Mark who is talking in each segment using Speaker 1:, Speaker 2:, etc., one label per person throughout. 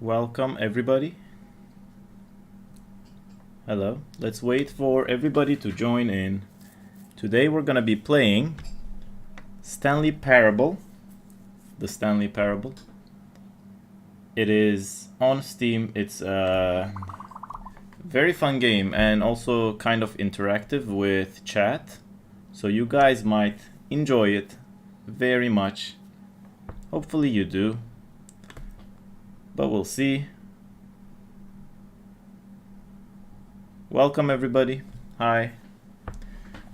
Speaker 1: Welcome everybody. Hello. Let's wait for everybody to join in. Today we're gonna be playing Stanley Parable. The Stanley Parable. It is on Steam. It's a very fun game and also kind of interactive with chat. So you guys might enjoy it very much. Hopefully you do. But we'll see. Welcome everybody. Hi.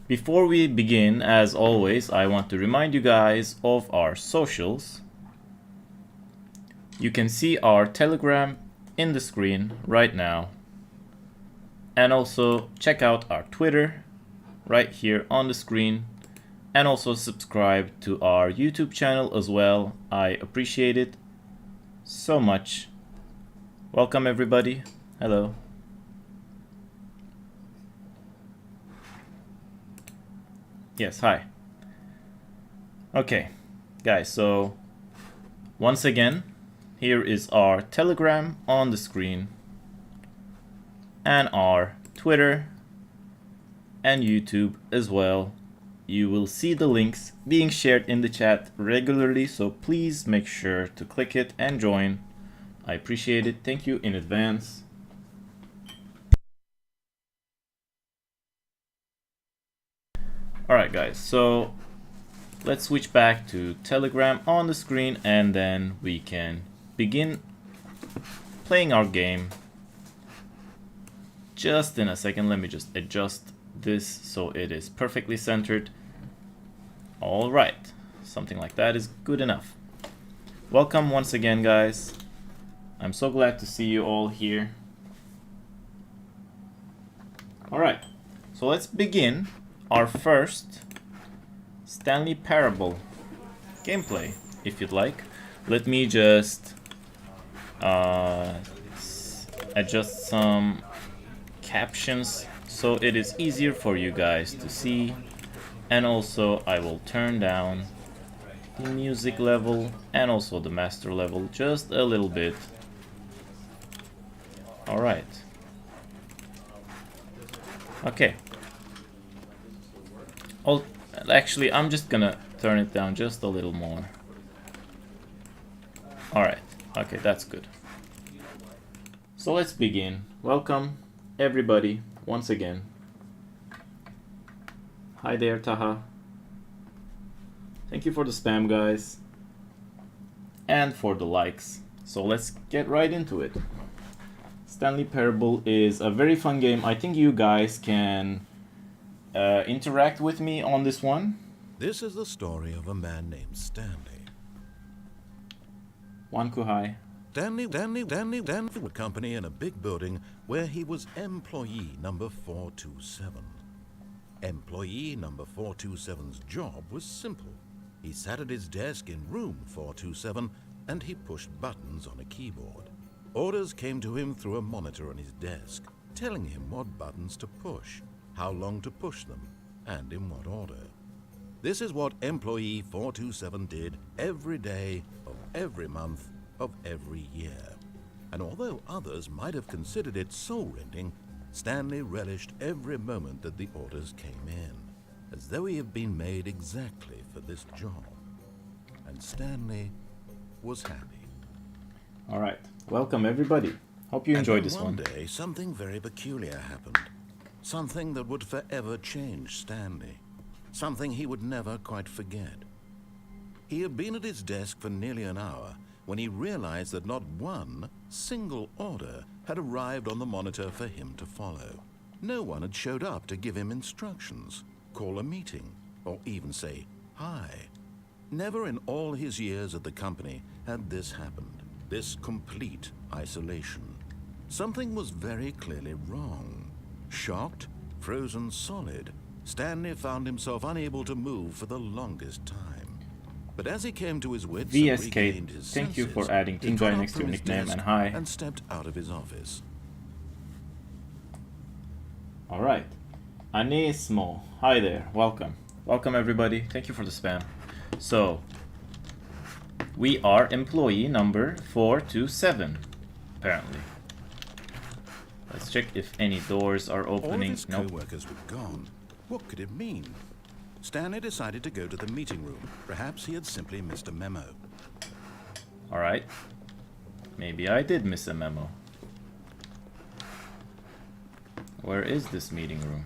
Speaker 1: Before we begin, as always, I want to remind you guys of our socials. You can see our Telegram in the screen right now. And also check out our Twitter right here on the screen. And also subscribe to our YouTube channel as well. I appreciate it so much. Welcome everybody. Hello. Yes, hi. Okay, guys, so once again, here is our Telegram on the screen and our Twitter and YouTube as well. You will see the links being shared in the chat regularly, so please make sure to click it and join. I appreciate it. Thank you in advance. Alright guys, so let's switch back to Telegram on the screen and then we can begin playing our game. Just in a second, let me just adjust this so it is perfectly centered. Alright, something like that is good enough. Welcome once again, guys. I'm so glad to see you all here. Alright, so let's begin our first Stanley Parable gameplay, if you'd like. Let me just adjust some captions so it is easier for you guys to see. And also I will turn down the music level and also the master level just a little bit. Alright. Okay. Actually, I'm just gonna turn it down just a little more. Alright. Okay, that's good. So let's begin. Welcome everybody once again. Hi there, Taha. Thank you for the spam, guys. And for the likes. So let's get right into it. Stanley Parable is a very fun game. I think you guys can interact with me on this one.
Speaker 2: This is the story of a man named Stanley.
Speaker 1: Wankuhai.
Speaker 2: Stanley for a company in a big building where he was employee number 427. Employee number 427's job was simple. He sat at his desk in room 427 and he pushed buttons on a keyboard. Orders came to him through a monitor on his desk, telling him what buttons to push, how long to push them, and in what order. This is what employee 427 did every day of every month of every year. And although others might have considered it soul-rending, Stanley relished every moment that the orders came in, as though he had been made exactly for this job. And Stanley was happy.
Speaker 1: Alright, welcome everybody. Hope you enjoyed this
Speaker 2: one day, something very peculiar happened. Something that would forever change Stanley. Something he would never quite forget. He had been at his desk for nearly an hour when he realized that not one single order had arrived on the monitor for him to follow. No one had showed up to give him instructions, call a meeting, or even say hi. Never in all his years at the company had this happened, this complete isolation. Something was very clearly wrong. Shocked, frozen solid, Stanley found himself unable to move for the longest time. But as he came to his wits and regained his senses,
Speaker 1: thank you for adding Tinjoy next to your nickname and hi.
Speaker 2: And stepped out of his office.
Speaker 1: Alright. Anismo. Hi there. Welcome. Welcome everybody. Thank you for the spam. So, we are employee number 427. apparently. Let's check if any doors are opening.
Speaker 2: All of his
Speaker 1: Nope.
Speaker 2: co-workers were gone. What could it mean? Stanley decided to go to the meeting room. Perhaps he had simply missed a memo.
Speaker 1: Alright. Maybe I did miss a memo. Where is this meeting room?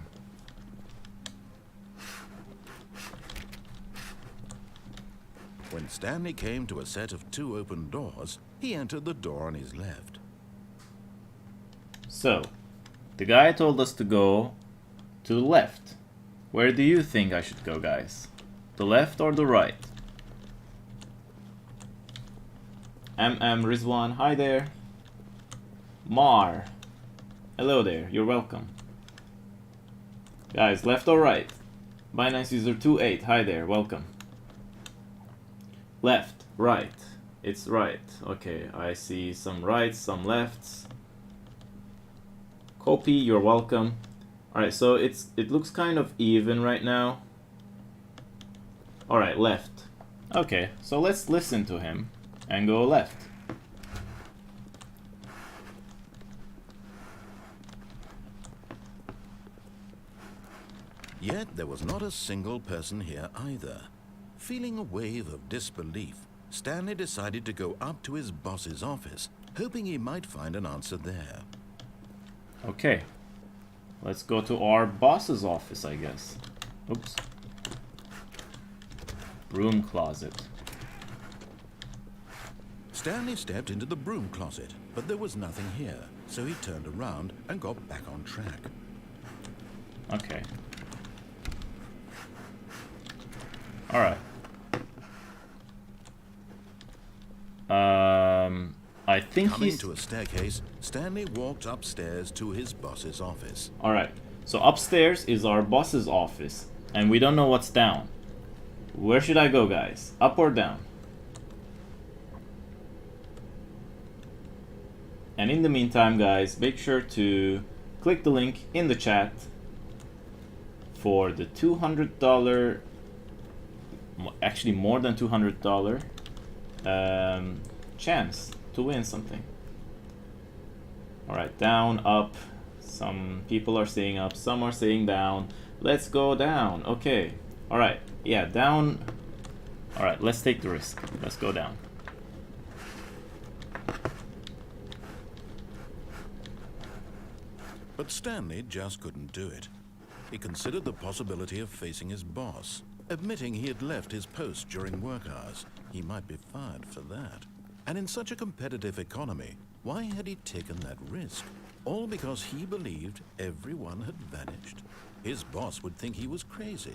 Speaker 2: When Stanley came to a set of 2 open doors, he entered the door on his left.
Speaker 1: So, the guy told us to go to the left. Where do you think I should go, guys? The left or the right? Rizwan, hi there. Mar, hello there, you're welcome. Guys, left or right? Binance user 28, hi there, welcome. Left, right, it's right. Okay, I see some rights, some lefts. Copy, you're welcome. Alright, so it looks kind of even right now. Alright, left. Okay, so let's listen to him and go left.
Speaker 2: Yet there was not a single person here either. Feeling a wave of disbelief, Stanley decided to go up to his boss's office, hoping he might find an answer there.
Speaker 1: Okay. Let's go to our boss's office, I guess. Oops. Broom closet.
Speaker 2: Stanley stepped into the broom closet, but there was nothing here, so he turned around and got back on track.
Speaker 1: Okay. Alright. I think
Speaker 2: Coming
Speaker 1: he's...
Speaker 2: to a staircase, Stanley walked upstairs to his boss's office.
Speaker 1: Alright. So upstairs is our boss's office, and we don't know what's down. Where should I go, guys? Up or down? And in the meantime, guys, make sure to click the link in the chat for the $200, actually more than $200 chance to win something. Alright, down, up. Some people are saying up, some are saying down. Let's go down. Okay. Alright, yeah, down. Alright, let's take the risk. Let's go down.
Speaker 2: But Stanley just couldn't do it. He considered the possibility of facing his boss, admitting he had left his post during work hours. He might be fired for that. And in such a competitive economy, why had he taken that risk? All because he believed everyone had vanished. His boss would think he was crazy.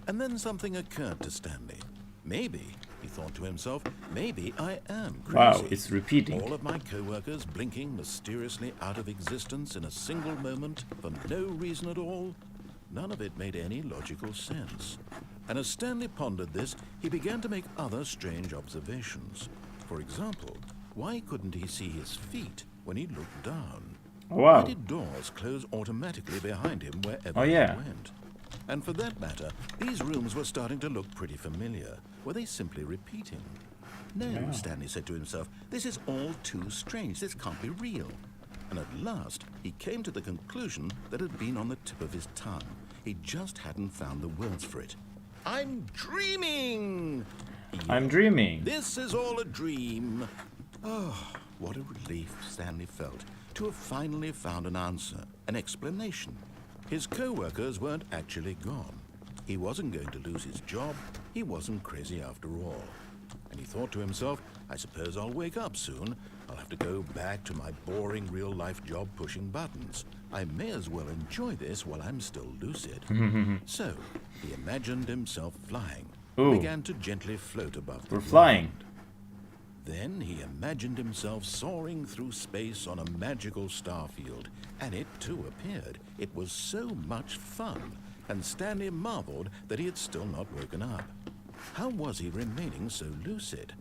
Speaker 2: And then something occurred to Stanley. Maybe, he thought to himself, maybe I am crazy.
Speaker 1: Wow, it's repeating.
Speaker 2: All of my co-workers blinking mysteriously out of existence in a single moment for no reason at all. None of it made any logical sense. And as Stanley pondered this, he began to make other strange observations. For example, why couldn't he see his feet when he looked down?
Speaker 1: Oh, wow.
Speaker 2: Why did doors close automatically behind him wherever
Speaker 1: Oh, yeah.
Speaker 2: he went? And for that matter, these rooms were starting to look pretty familiar. Were they simply repeating? No,
Speaker 1: Yeah.
Speaker 2: Stanley said to himself, this is all too strange. This can't be real. And at last, he came to the conclusion that had been on the tip of his tongue. He just hadn't found the words for it. I'm dreaming!
Speaker 1: I'm dreaming.
Speaker 2: This is all a dream. Oh, what a relief Stanley felt to have finally found an answer, an explanation. His co-workers weren't actually gone. He wasn't going to lose his job. He wasn't crazy after all. And he thought to himself, I suppose I'll wake up soon. I'll have to go back to my boring real-life job pushing buttons. I may as well enjoy this while I'm still lucid. So, he imagined himself flying.
Speaker 1: Ooh.
Speaker 2: Began to gently float above the
Speaker 1: We're flying.
Speaker 2: ground. Then he imagined himself soaring through space on a magical starfield, and it too appeared. It was so much fun, and Stanley marveled that he had still not woken up. How was he remaining so lucid?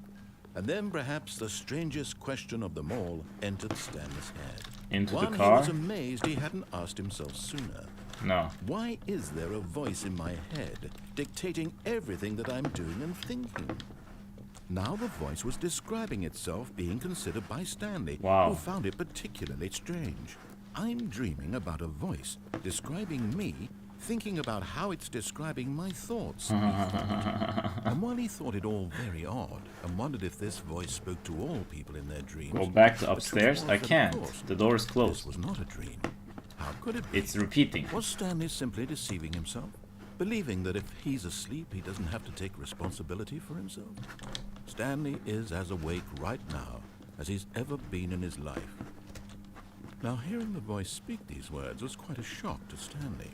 Speaker 2: And then perhaps the strangest question of them all entered Stanley's head.
Speaker 1: Into the
Speaker 2: One
Speaker 1: car?
Speaker 2: he was amazed he hadn't asked himself sooner.
Speaker 1: No.
Speaker 2: Why is there a voice in my head dictating everything that I'm doing and thinking? Now the voice was describing itself being considered by Stanley,
Speaker 1: Wow.
Speaker 2: who found it particularly strange. I'm dreaming about a voice describing me, thinking about how it's describing my thoughts. He thought. And while he thought it all very odd and wondered if this voice spoke to all people in their dreams,
Speaker 1: Go back to
Speaker 2: the truth
Speaker 1: upstairs?
Speaker 2: was
Speaker 1: I
Speaker 2: that, of
Speaker 1: can't.
Speaker 2: course,
Speaker 1: The door is
Speaker 2: this
Speaker 1: closed.
Speaker 2: was not a dream. How could it be?
Speaker 1: It's repeating.
Speaker 2: Was Stanley simply deceiving himself? Believing that if he's asleep, he doesn't have to take responsibility for himself? Stanley is as awake right now as he's ever been in his life. Now, hearing the voice speak these words was quite a shock to Stanley.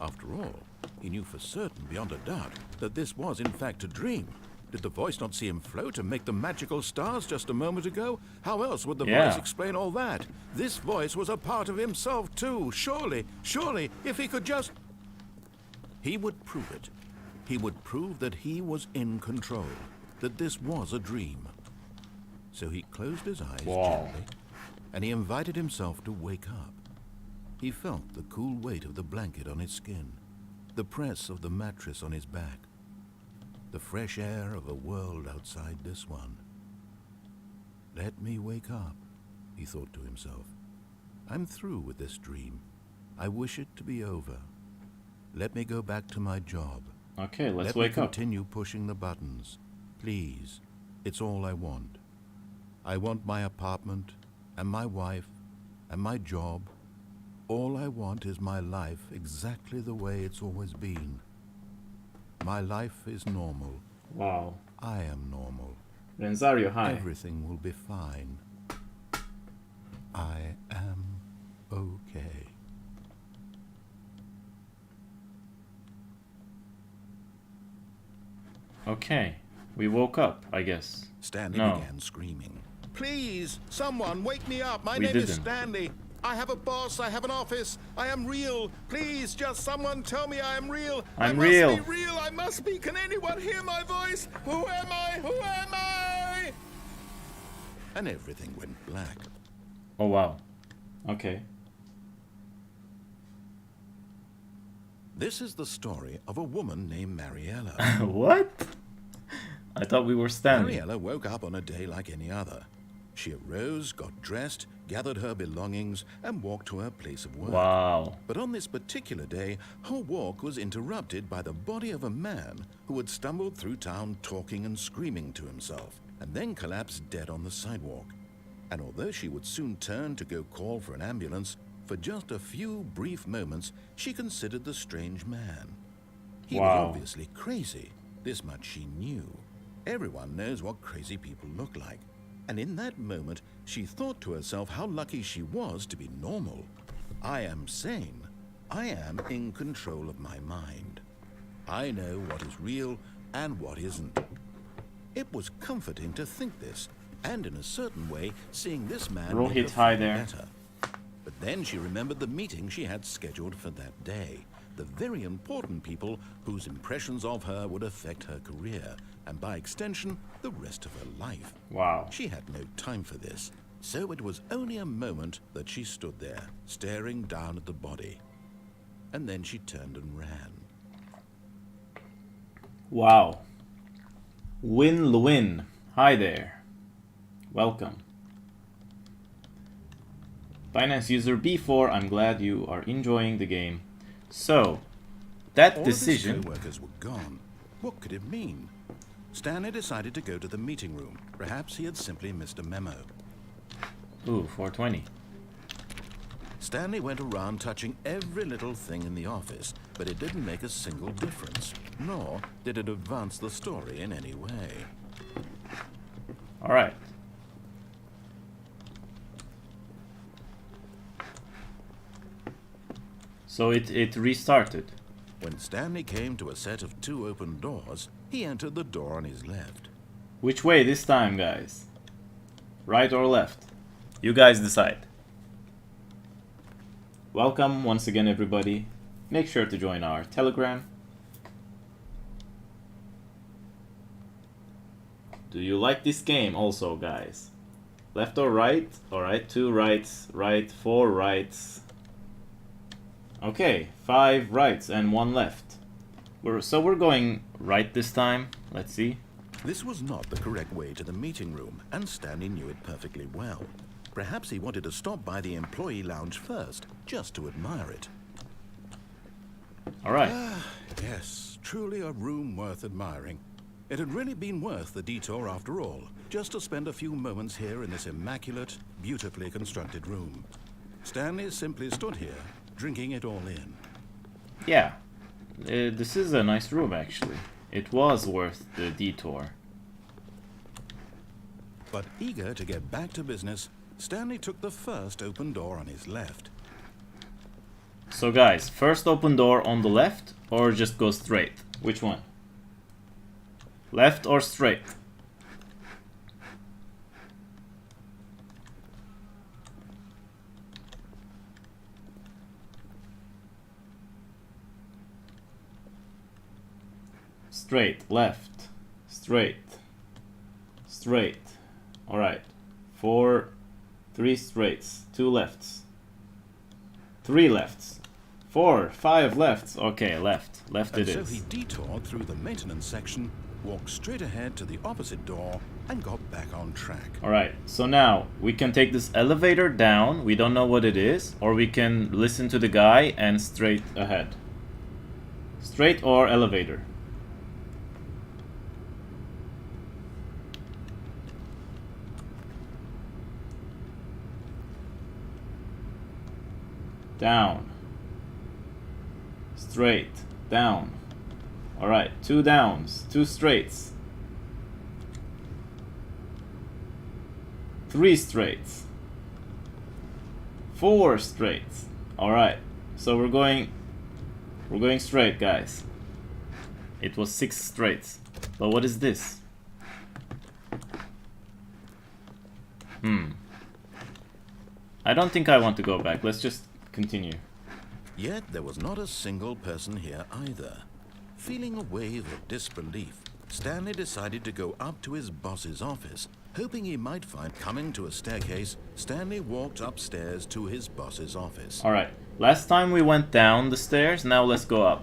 Speaker 2: After all, he knew for certain, beyond a doubt, that this was in fact a dream. Did the voice not see him float and make the magical stars just a moment ago? How else would the voice explain all that? This voice was a part of himself too. Surely, if he could just... He would prove it. He would prove that he was in control, that this was a dream. So he closed his eyes gently, and he invited himself to wake up. He felt the cool weight of the blanket on his skin, the press of the mattress on his back, the fresh air of a world outside this one. Let me wake up, he thought to himself. I'm through with this dream. I wish it to be over. Let me go back to my job.
Speaker 1: Okay, let's
Speaker 2: Let
Speaker 1: wake
Speaker 2: me
Speaker 1: up.
Speaker 2: continue pushing the buttons. Please, it's all I want. I want my apartment, and my wife, and my job. All I want is my life exactly the way it's always been. My life is normal.
Speaker 1: Wow.
Speaker 2: I am normal.
Speaker 1: Renzario, hi.
Speaker 2: Everything will be fine. I am okay.
Speaker 1: Okay. We woke up, I guess.
Speaker 2: Stanley
Speaker 1: No.
Speaker 2: began screaming. Please, someone wake me up. My
Speaker 1: We
Speaker 2: name is
Speaker 1: didn't.
Speaker 2: Stanley. I have a boss. I have an office. I am real. Please, just someone tell me I am real.
Speaker 1: I'm
Speaker 2: I
Speaker 1: real.
Speaker 2: must be real. I must be. Can anyone hear my voice? Who am I? Who am I? And everything went black.
Speaker 1: Oh, wow. Okay.
Speaker 2: This is the story of a woman named Mariella.
Speaker 1: What? I thought we were Stanley.
Speaker 2: Mariella woke up on a day like any other. She arose, got dressed, gathered her belongings, and walked to her place of work.
Speaker 1: Wow.
Speaker 2: But on this particular day, her walk was interrupted by the body of a man who had stumbled through town talking and screaming to himself, and then collapsed dead on the sidewalk. And although she would soon turn to go call for an ambulance, for just a few brief moments, she considered the strange man. He was
Speaker 1: Wow.
Speaker 2: obviously crazy. This much she knew. Everyone knows what crazy people look like. And in that moment, she thought to herself how lucky she was to be normal. I am sane. I am in control of my mind. I know what is real and what isn't. It was comforting to think this, and in a certain way, seeing this man
Speaker 1: Roll
Speaker 2: made
Speaker 1: hit
Speaker 2: her
Speaker 1: high
Speaker 2: feel
Speaker 1: there.
Speaker 2: better. But then she remembered the meeting she had scheduled for that day. The very important people whose impressions of her would affect her career, and by extension, the rest of her life.
Speaker 1: Wow.
Speaker 2: She had no time for this, so it was only a moment that she stood there, staring down at the body. And then she turned and ran.
Speaker 1: Wow. Win Lewin. Hi there. Welcome. Binance user B4, I'm glad you are enjoying the game. So, that
Speaker 2: All
Speaker 1: decision...
Speaker 2: of his co-workers were gone. What could it mean? Stanley decided to go to the meeting room. Perhaps he had simply missed a memo.
Speaker 1: Ooh, 420.
Speaker 2: Stanley went around touching every little thing in the office, but it didn't make a single difference, nor did it advance the story in any way.
Speaker 1: Alright. So it restarted.
Speaker 2: When Stanley came to a set of 2 open doors, he entered the door on his left.
Speaker 1: Which way this time, guys? Right or left? You guys decide. Welcome once again, everybody. Make sure to join our Telegram. Do you like this game also, guys? Left or right? Alright, 2 rights, right, 4 rights. Okay, 5 rights and 1 left. So we're going right this time. Let's see.
Speaker 2: This was not the correct way to the meeting room, and Stanley knew it perfectly well. Perhaps he wanted to stop by the employee lounge first, just to admire it.
Speaker 1: All right.
Speaker 2: Yes, truly a room worth admiring. It had really been worth the detour after all, just to spend a few moments here in this immaculate, beautifully constructed room. Stanley simply stood here, drinking it all in.
Speaker 1: Yeah. This is a nice room, actually. It was worth the detour.
Speaker 2: But eager to get back to business, Stanley took the first open door on his left.
Speaker 1: So guys, first open door on the left or just go straight? Which one? Left or straight? Straight, left, straight, straight. Alright. 3 straights, 2 lefts, 3 lefts, 4, 5 lefts. Okay, left. Left it is.
Speaker 2: And so he detoured through the maintenance section, walked straight ahead to the opposite door, and got back on track.
Speaker 1: Alright, so now we can take this elevator down, we don't know what it is, or we can listen to the guy and straight ahead. Straight or elevator? Down. Straight. Down. Alright, 2 downs, 2 straights. 3 straights. 4 straights. Alright, so we're going straight, guys. It was 6 straights. But what is this? I don't think I want to go back. Let's just continue.
Speaker 2: Yet there was not a single person here either. Feeling a wave of disbelief, Stanley decided to go up to his boss's office, hoping he might find. Coming to a staircase, Stanley walked upstairs to his boss's office.
Speaker 1: Alright, last time we went down the stairs, now let's go up.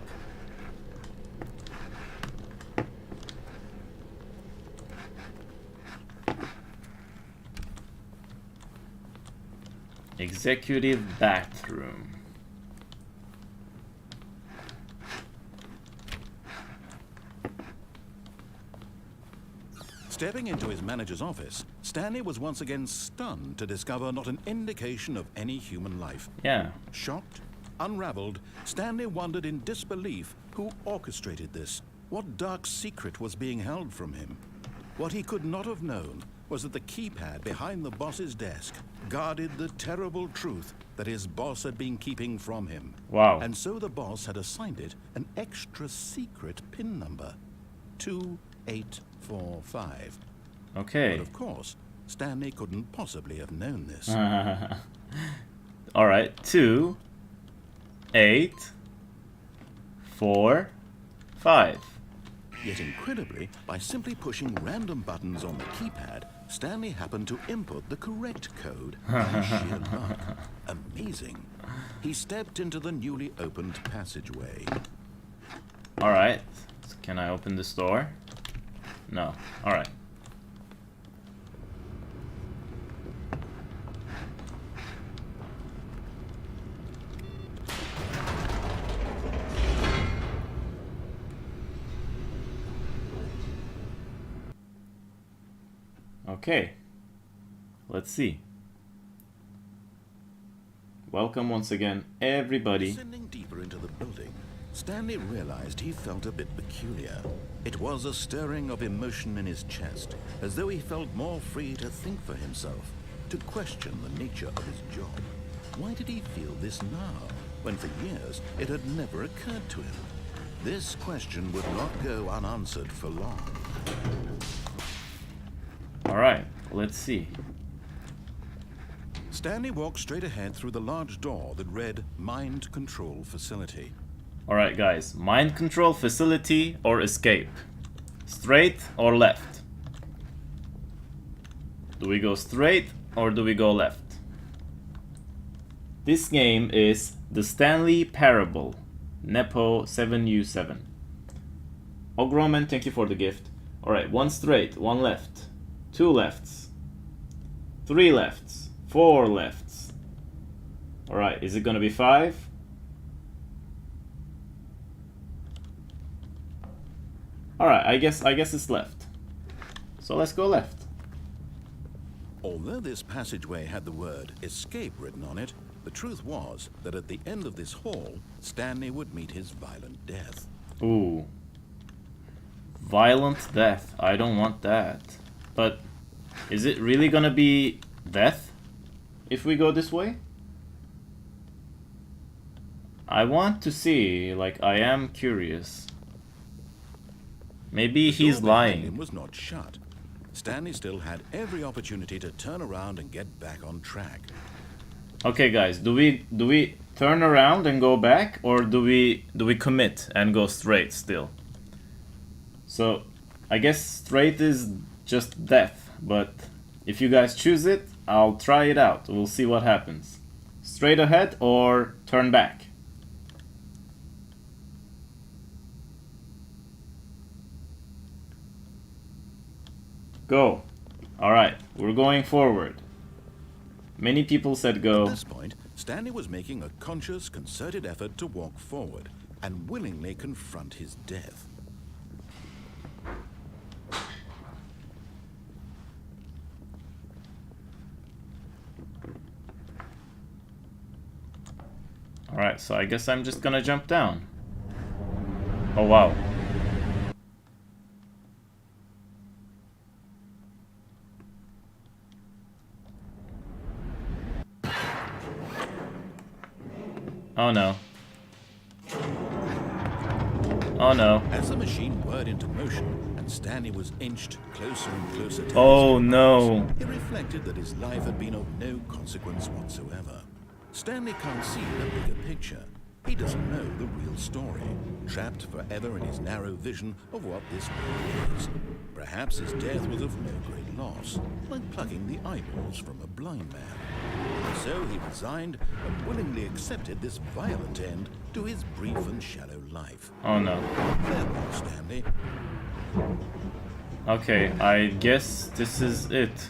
Speaker 1: Executive bathroom.
Speaker 2: Stepping into his manager's office, Stanley was once again stunned to discover not an indication of any human life.
Speaker 1: Yeah.
Speaker 2: Shocked, unraveled, Stanley wondered in disbelief who orchestrated this. What dark secret was being held from him? What he could not have known was that the keypad behind the boss's desk guarded the terrible truth that his boss had been keeping from him.
Speaker 1: Wow.
Speaker 2: And so the boss had assigned it an extra secret PIN number, 2845.
Speaker 1: Okay.
Speaker 2: But of course, Stanley couldn't possibly have known this.
Speaker 1: Alright, 2, 8, 4, 5.
Speaker 2: Yet incredibly, by simply pushing random buttons on the keypad, Stanley happened to input the correct code by sheer luck. Amazing. He stepped into the newly opened passageway.
Speaker 1: Alright, so can I open this door? No. Alright. Okay, let's see. Welcome once again, everybody.
Speaker 2: Descending deeper into the building, Stanley realized he felt a bit peculiar. It was a stirring of emotion in his chest, as though he felt more free to think for himself, to question the nature of his job. Why did he feel this now, when for years it had never occurred to him? This question would not go unanswered for long.
Speaker 1: Alright, let's see.
Speaker 2: Stanley walked straight ahead through the large door that read Mind Control Facility.
Speaker 1: Alright guys, mind control facility or escape? Straight or left? Do we go straight or do we go left? This game is the Stanley Parable, Nepo 7U7. Ogroman, thank you for the gift. Alright, one straight, one left, two lefts, three lefts, four lefts. Alright, is it gonna be 5? Alright, I guess it's left. So let's go left.
Speaker 2: Although this passageway had the word escape written on it, the truth was that at the end of this hall, Stanley would meet his violent death.
Speaker 1: Ooh. Violent death. I don't want that. But is it really gonna be death if we go this way? I want to see, like, I am curious. Maybe he's lying.
Speaker 2: The door was not shut. Stanley still had every opportunity to turn around and get back on track.
Speaker 1: Okay, guys, do we turn around and go back, or do we commit and go straight still? So, I guess straight is just death, but if you guys choose it, I'll try it out. We'll see what happens. Straight ahead or turn back? Go. Alright, we're going forward. Many people said go.
Speaker 2: At this point, Stanley was making a conscious, concerted effort to walk forward and willingly confront his death.
Speaker 1: Alright, so I guess I'm just gonna jump down. Oh wow. Oh no. Oh no.
Speaker 2: As the machine whirred into motion and Stanley was inched closer and closer to
Speaker 1: Oh
Speaker 2: his
Speaker 1: no.
Speaker 2: he reflected that his life had been of no consequence whatsoever. Stanley can't see the bigger picture. He doesn't know the real story, trapped forever in his narrow vision of what this world is. Perhaps his death was of no great loss, like plucking the eyeballs from a blind man. And so he resigned and willingly accepted this violent end to his brief and shallow life.
Speaker 1: Oh no.
Speaker 2: Farewell, Stanley.
Speaker 1: Okay, I guess this is it.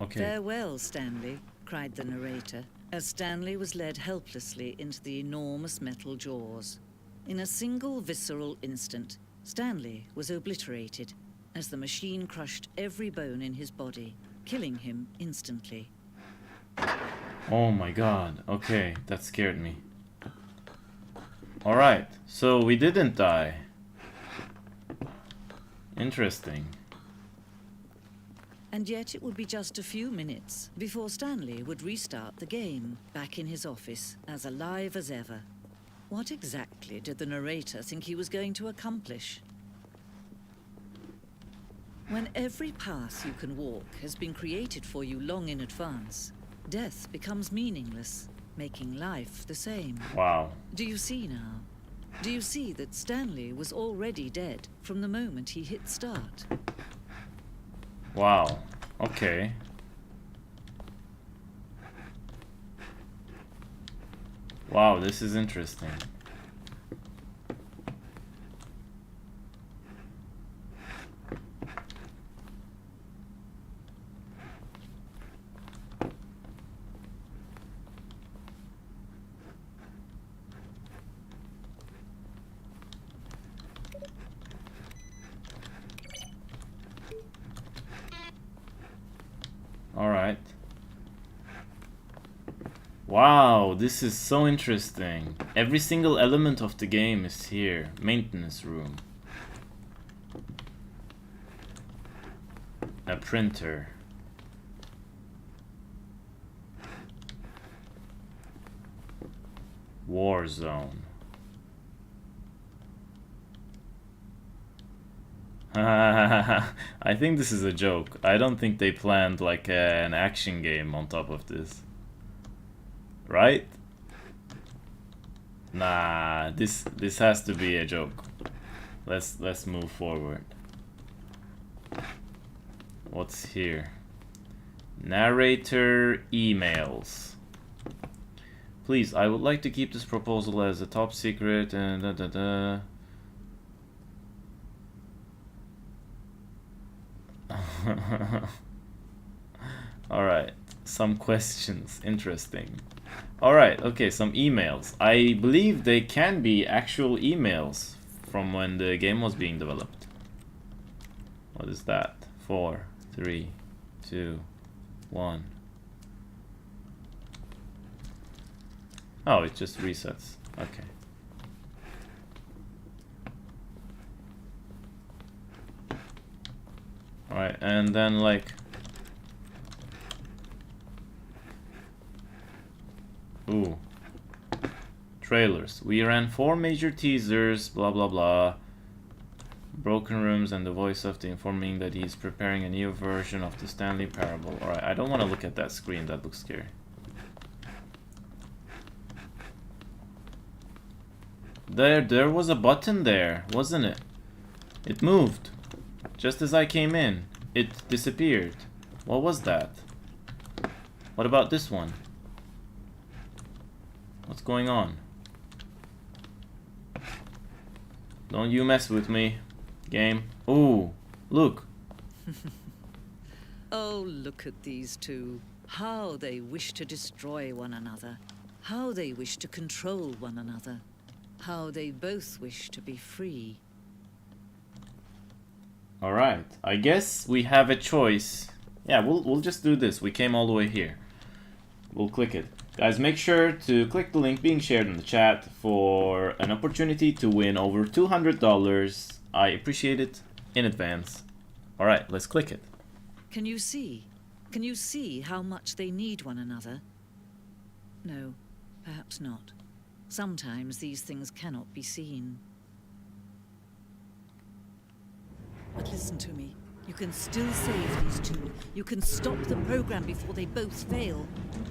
Speaker 1: Okay.
Speaker 3: Farewell, Stanley, cried the narrator, as Stanley was led helplessly into the enormous metal jaws. In a single visceral instant, Stanley was obliterated as the machine crushed every bone in his body, killing him instantly.
Speaker 1: Oh my god. Okay, that scared me. Alright, so we didn't die. Interesting.
Speaker 3: And yet it would be just a few minutes before Stanley would restart the game, back in his office, as alive as ever. What exactly did the narrator think he was going to accomplish? When every path you can walk has been created for you long in advance, death becomes meaningless, making life the same.
Speaker 1: Wow.
Speaker 3: Do you see now? Do you see that Stanley was already dead from the moment he hit start?
Speaker 1: Wow. Okay. Wow, this is interesting. Alright. Wow, this is so interesting. Every single element of the game is here. Maintenance room. A printer. War zone. I think this is a joke. I don't think they planned like an action game on top of this. Right? Nah, this has to be a joke. Let's move forward. What's here? Narrator emails. Please, I would like to keep this proposal as a top secret and Alright, some questions. Interesting. Alright, okay, some emails. I believe they can be actual emails from when the game was being developed. What is that? 4, 3, 2, 1. Oh, it just resets. Okay. Alright, and then like... Ooh. Trailers. We ran 4 major teasers, blah blah blah. Broken rooms and the voice of the informing that he's preparing a new version of the Stanley Parable. Alright, I don't want to look at that screen, that looks scary. There was a button there, wasn't it? It moved. Just as I came in, it disappeared. What was that? What about this one? What's going on? Don't you mess with me, game. Ooh, look.
Speaker 3: Oh, look at these two. How they wish to destroy one another. How they wish to control one another. How they both wish to be free.
Speaker 1: Alright, I guess we have a choice. Yeah, we'll just do this. We came all the way here. We'll click it. Guys, make sure to click the link being shared in the chat for an opportunity to win over $200. I appreciate it in advance. Alright, let's click it.
Speaker 3: Can you see? Can you see how much they need one another? No, perhaps not. Sometimes these things cannot be seen. But listen to me. You can still save these two. You can stop the program before they both fail.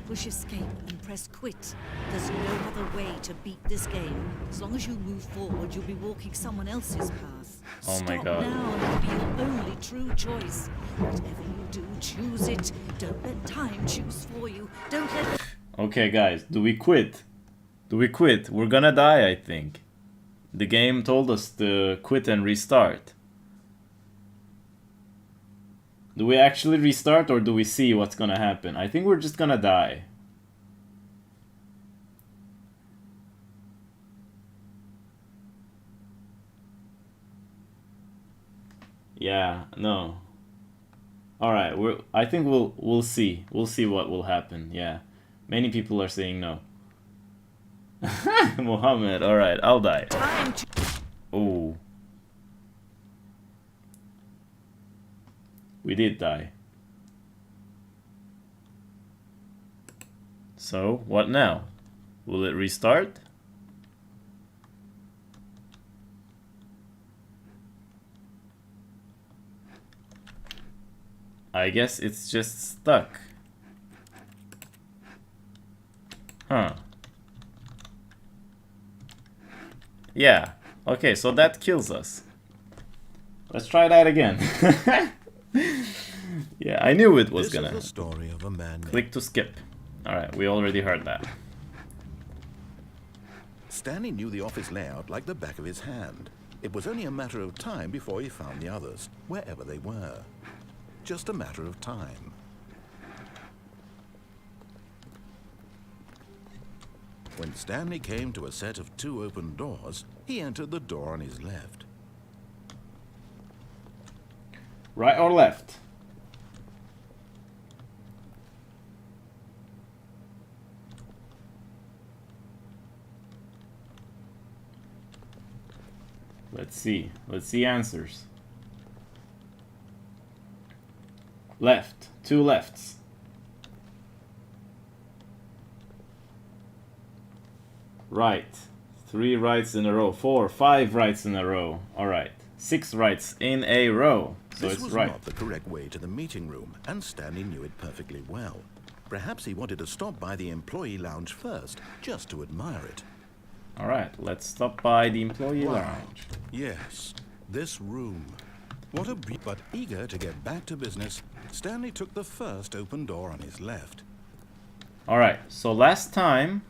Speaker 3: Push escape and press quit. There's no other way to beat this game. As long as you move forward, you'll be walking someone else's path.
Speaker 1: Oh my
Speaker 3: Stop
Speaker 1: God.
Speaker 3: now and it'll be your only true choice. Whatever you do, choose it. Don't let time choose for you. Don't let...
Speaker 1: Okay, guys, do we quit? Do we quit? We're gonna die, I think. The game told us to quit and restart. Do we actually restart or do we see what's gonna happen? I think we're just gonna die. Yeah, no. Alright, I think we'll see. We'll see what will happen, yeah. Many people are saying no. Mohammed, alright, I'll die. Oh. We did die. So, what now? Will it restart? I guess it's just stuck. Huh. Yeah. Okay, so that kills us. Let's try that again. Yeah, I knew it was gonna.
Speaker 2: This is the story of a man named
Speaker 1: Click to skip. Alright, we already heard that.
Speaker 2: Stanley knew the office layout like the back of his hand. It was only a matter of time before he found the others, wherever they were. Just a matter of time. When Stanley came to a set of 2 open doors, he entered the door on his left.
Speaker 1: Right or left? Let's see. Let's see answers. Left. 2 lefts. Right. 3 rights in a row. 4, 5 rights in a row. Alright. 6 rights in a row. So
Speaker 2: This
Speaker 1: it's
Speaker 2: was
Speaker 1: right.
Speaker 2: not the correct way to the meeting room, and Stanley knew it perfectly well. Perhaps he wanted to stop by the employee lounge first, just to admire it.
Speaker 1: Alright, let's stop by the employee lounge.
Speaker 2: Yes, this room. What a but eager to get back to business, Stanley took the first open door on his left.
Speaker 1: Alright, so last time...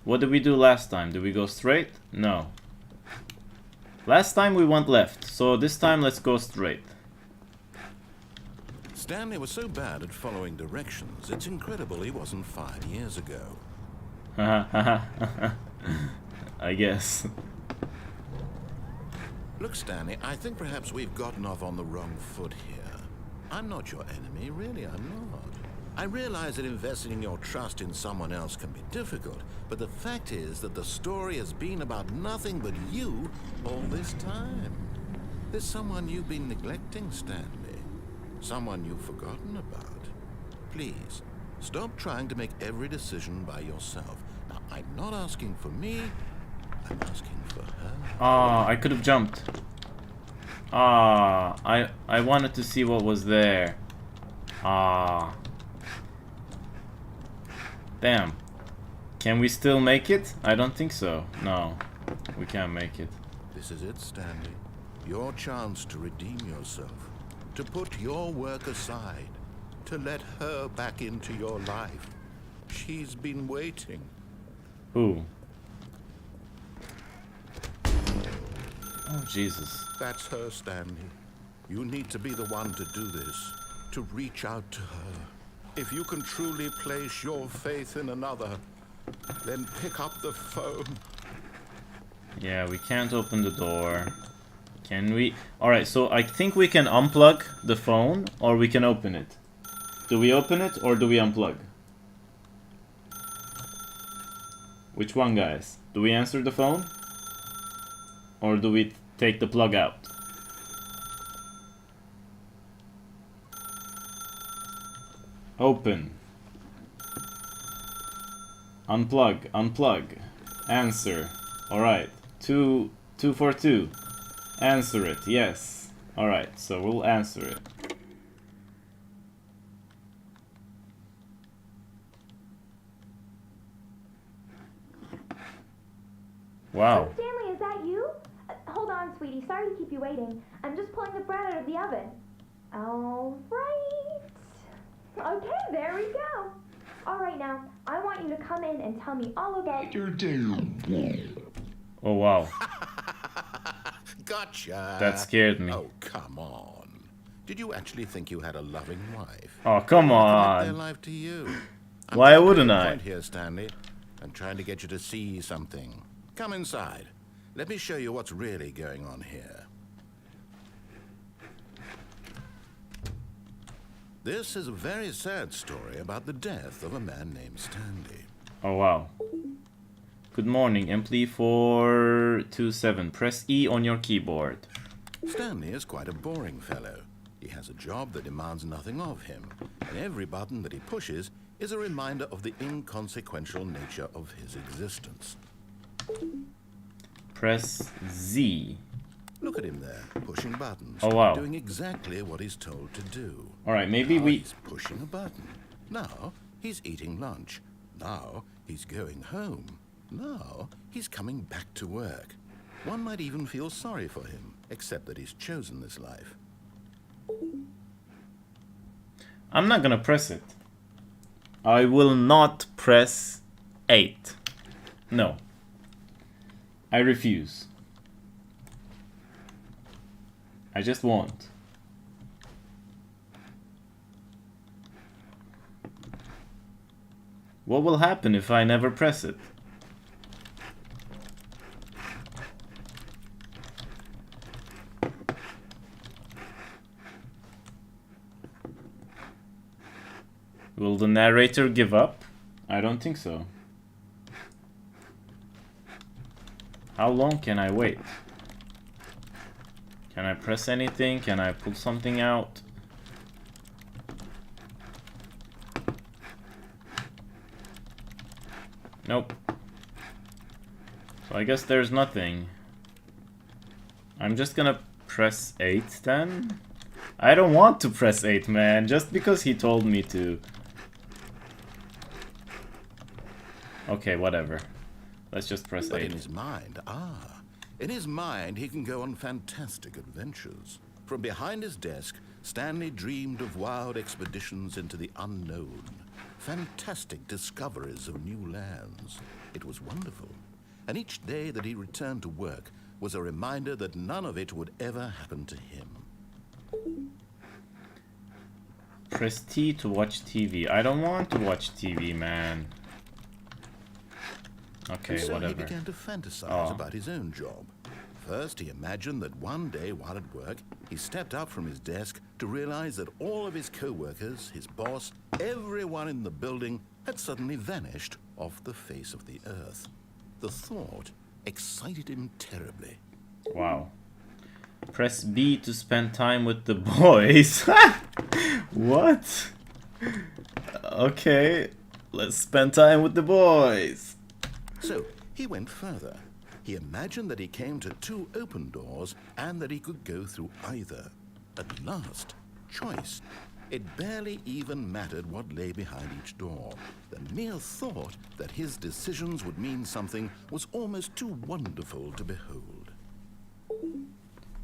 Speaker 1: What did we do last time? Did we go straight? No. Last time we went left, so this time let's go straight.
Speaker 2: Stanley was so bad at following directions, it's incredible he wasn't fired years ago.
Speaker 1: I guess.
Speaker 2: Look, Stanley, I think perhaps we've gotten off on the wrong foot here. I'm not your enemy, really, I'm not. I realize that investing your trust in someone else can be difficult, but the fact is that the story has been about nothing but you all this time. There's someone you've been neglecting, Stanley. Someone you've forgotten about. Please, stop trying to make every decision by yourself. Now, I'm not asking for me, I'm asking for her.
Speaker 1: Ah, I could have jumped. Ah, I wanted to see what was there. Ah. Damn. Can we still make it? I don't think so. No, we can't make it.
Speaker 2: This is it, Stanley. Your chance to redeem yourself. To put your work aside. To let her back into your life. She's been waiting.
Speaker 1: Who? Oh, Jesus.
Speaker 2: That's her, Stanley. You need to be the one to do this. To reach out to her. If you can truly place your faith in another, then pick up the phone.
Speaker 1: Yeah, we can't open the door. Can we? Alright, so I think we can unplug the phone, or we can open it. Do we open it, or do we unplug? Which one, guys? Do we answer the phone? Or do we take the plug out? Open. Unplug. Unplug. Answer. Alright. 242. Answer it. Yes. Alright, so we'll answer it. Wow.
Speaker 4: Oh, Stanley, is that you? Hold on, sweetie. Sorry to keep you waiting. I'm just pulling the bread out of the oven. All right. Okay, there we go. All right, now, I want you to come in and tell me all about your day.
Speaker 1: Oh, wow.
Speaker 2: Gotcha.
Speaker 1: That scared me.
Speaker 2: Oh, come on. Did you actually think you had a loving wife?
Speaker 1: Oh, come
Speaker 2: Commit
Speaker 1: on.
Speaker 2: their life to you.
Speaker 1: Why
Speaker 2: I'm
Speaker 1: wouldn't
Speaker 2: making a
Speaker 1: I?
Speaker 2: point here, Stanley. I'm trying to get you to see something. Come inside. Let me show you what's really going on here. This is a very sad story about the death of a man named Stanley.
Speaker 1: Oh, wow. Good morning, employee 427. Press E on your keyboard.
Speaker 2: Stanley is quite a boring fellow. He has a job that demands nothing of him, and every button that he pushes is a reminder of the inconsequential nature of his existence.
Speaker 1: Press Z.
Speaker 2: Look at him there, pushing buttons.
Speaker 1: Oh, wow.
Speaker 2: Doing exactly what he's told to do.
Speaker 1: Alright, maybe
Speaker 2: Now
Speaker 1: we...
Speaker 2: he's pushing a button. Now he's eating lunch. Now he's going home. Now he's coming back to work. One might even feel sorry for him, except that he's chosen this life.
Speaker 1: I'm not gonna press it. I will not press 8. No. I refuse. I just won't. What will happen if I never press it? Will the narrator give up? I don't think so. How long can I wait? Can I press anything? Can I pull something out? Nope. So I guess there's nothing. I'm just gonna press 8 then? I don't want to press 8, man, just because he told me to. Okay, whatever. Let's just press
Speaker 2: But
Speaker 1: 8.
Speaker 2: in his mind, he can go on fantastic adventures. From behind his desk, Stanley dreamed of wild expeditions into the unknown, fantastic discoveries of new lands. It was wonderful. And each day that he returned to work was a reminder that none of it would ever happen to him.
Speaker 1: Press T to watch TV. I don't want to watch TV, man. Okay,
Speaker 2: And so
Speaker 1: whatever.
Speaker 2: he began to fantasize
Speaker 1: Oh.
Speaker 2: about his own job. First, he imagined that one day while at work, he stepped up from his desk to realize that all of his co-workers, his boss, everyone in the building had suddenly vanished off the face of the earth. The thought excited him terribly.
Speaker 1: Wow. Press B to spend time with the boys. What? Okay, let's spend time with the boys.
Speaker 2: So he went further. He imagined that he came to two open doors and that he could go through either. At last, choice. It barely even mattered what lay behind each door. The mere thought that his decisions would mean something was almost too wonderful to behold.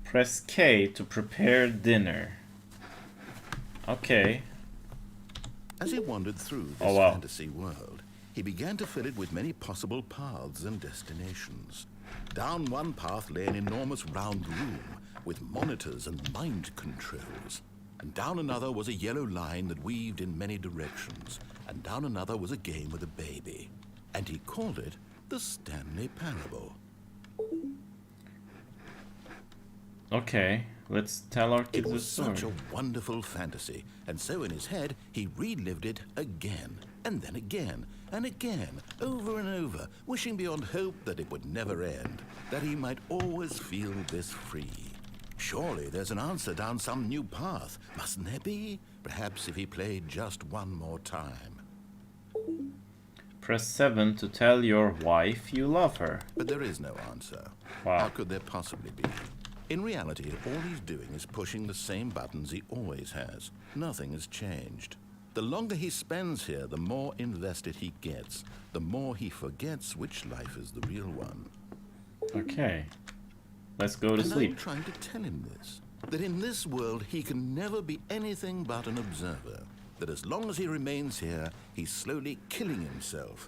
Speaker 1: Press K to prepare dinner. Okay.
Speaker 2: As he wandered through this
Speaker 1: Oh, wow.
Speaker 2: fantasy world, he began to fill it with many possible paths and destinations. Down one path lay an enormous round room with monitors and mind controls. And down another was a yellow line that weaved in many directions. And down another was a game with a baby. And he called it the Stanley Parable.
Speaker 1: Okay, let's tell our
Speaker 2: It
Speaker 1: kids a
Speaker 2: was
Speaker 1: story.
Speaker 2: such a wonderful fantasy, and so in his head, he relived it again, and then again, and again, over and over, wishing beyond hope that it would never end, that he might always feel this free. Surely there's an answer down some new path, mustn't there be? Perhaps if he played just one more time.
Speaker 1: Press 7 to tell your wife you love her.
Speaker 2: But there is no answer.
Speaker 1: Wow.
Speaker 2: How could there possibly be? In reality, all he's doing is pushing the same buttons he always has. Nothing has changed. The longer he spends here, the more invested he gets. The more he forgets which life is the real one.
Speaker 1: Okay. Let's go to
Speaker 2: And
Speaker 1: sleep.
Speaker 2: I'm trying to tell him this. That in this world, he can never be anything but an observer. That as long as he remains here, he's slowly killing himself.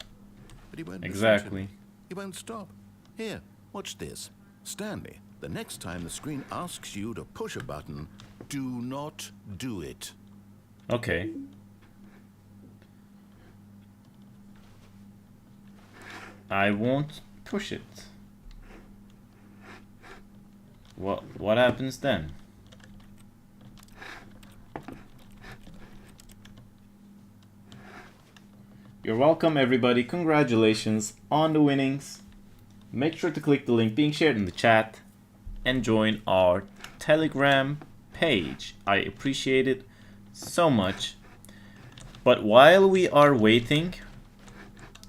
Speaker 2: But he won't listen to
Speaker 1: Exactly.
Speaker 2: me. He won't stop. Here, watch this. Stanley, the next time the screen asks you to push a button, do not do it.
Speaker 1: Okay. I won't push it. What happens then? You're welcome, everybody. Congratulations on the winnings. Make sure to click the link being shared in the chat and join our Telegram page. I appreciate it so much. But while we are waiting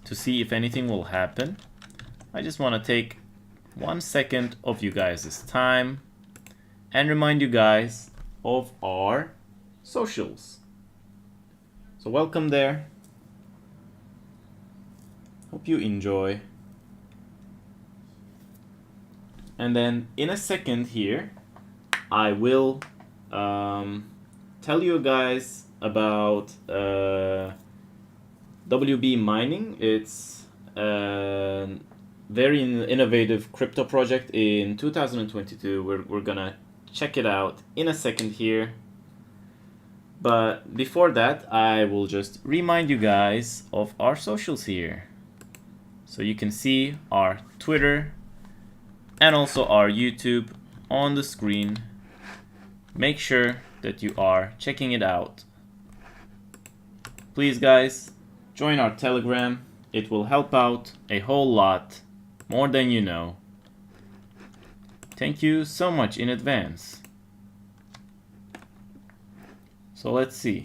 Speaker 1: to see if anything will happen, I just want to take 1 second of you guys' time and remind you guys of our socials. So welcome there. Hope you enjoy. And then in a second here, I will tell you guys about WB Mining. It's a very innovative crypto project in 2022. We're gonna check it out in a second here. But before that, I will just remind you guys of our socials here. So you can see our Twitter and also our YouTube on the screen. Make sure that you are checking it out. Please guys, join our Telegram. It will help out a whole lot, more than you know. Thank you so much in advance. So let's see.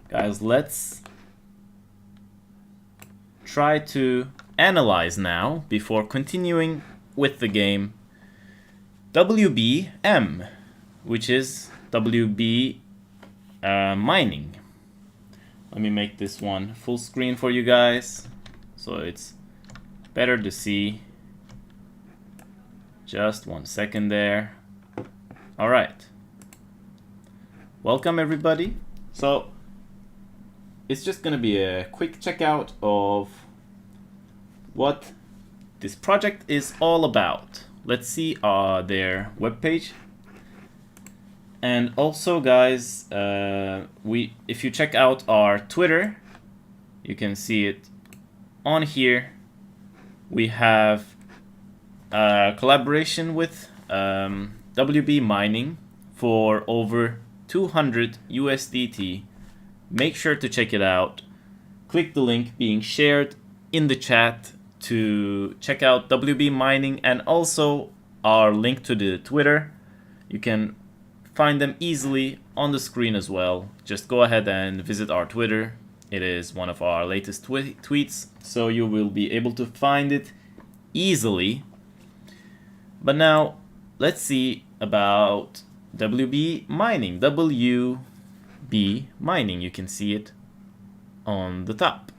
Speaker 1: Guys, let's try to analyze now, before continuing with the game, WBM, which is WB Mining. Let me make this one full screen for you guys, so it's better to see. Just 1 second there. Alright. Welcome everybody. So, it's just gonna be a quick checkout of what this project is all about. Let's see their webpage. And also, guys, if you check out our Twitter, you can see it on here. We have a collaboration with WB Mining for over 200 USDT. Make sure to check it out. Click the link being shared in the chat to check out WB Mining, and also our link to the Twitter. You can find them easily on the screen as well. Just go ahead and visit our Twitter. It is one of our latest tweets, so you will be able to find it easily. But now, let's see about WB Mining. WB Mining, you can see it on the top.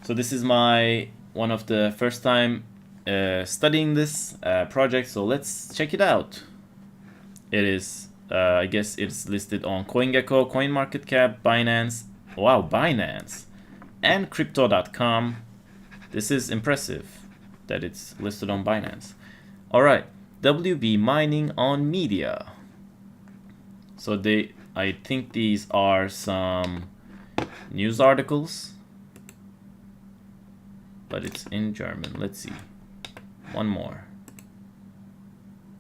Speaker 1: So this is one of the first time studying this project, so let's check it out. It is, I guess it's listed on CoinGecko, CoinMarketCap, Binance, wow, Binance, and Crypto.com. This is impressive that it's listed on Binance. Alright, WB Mining on Media. So I think these are some news articles, but it's in German. Let's see. One more.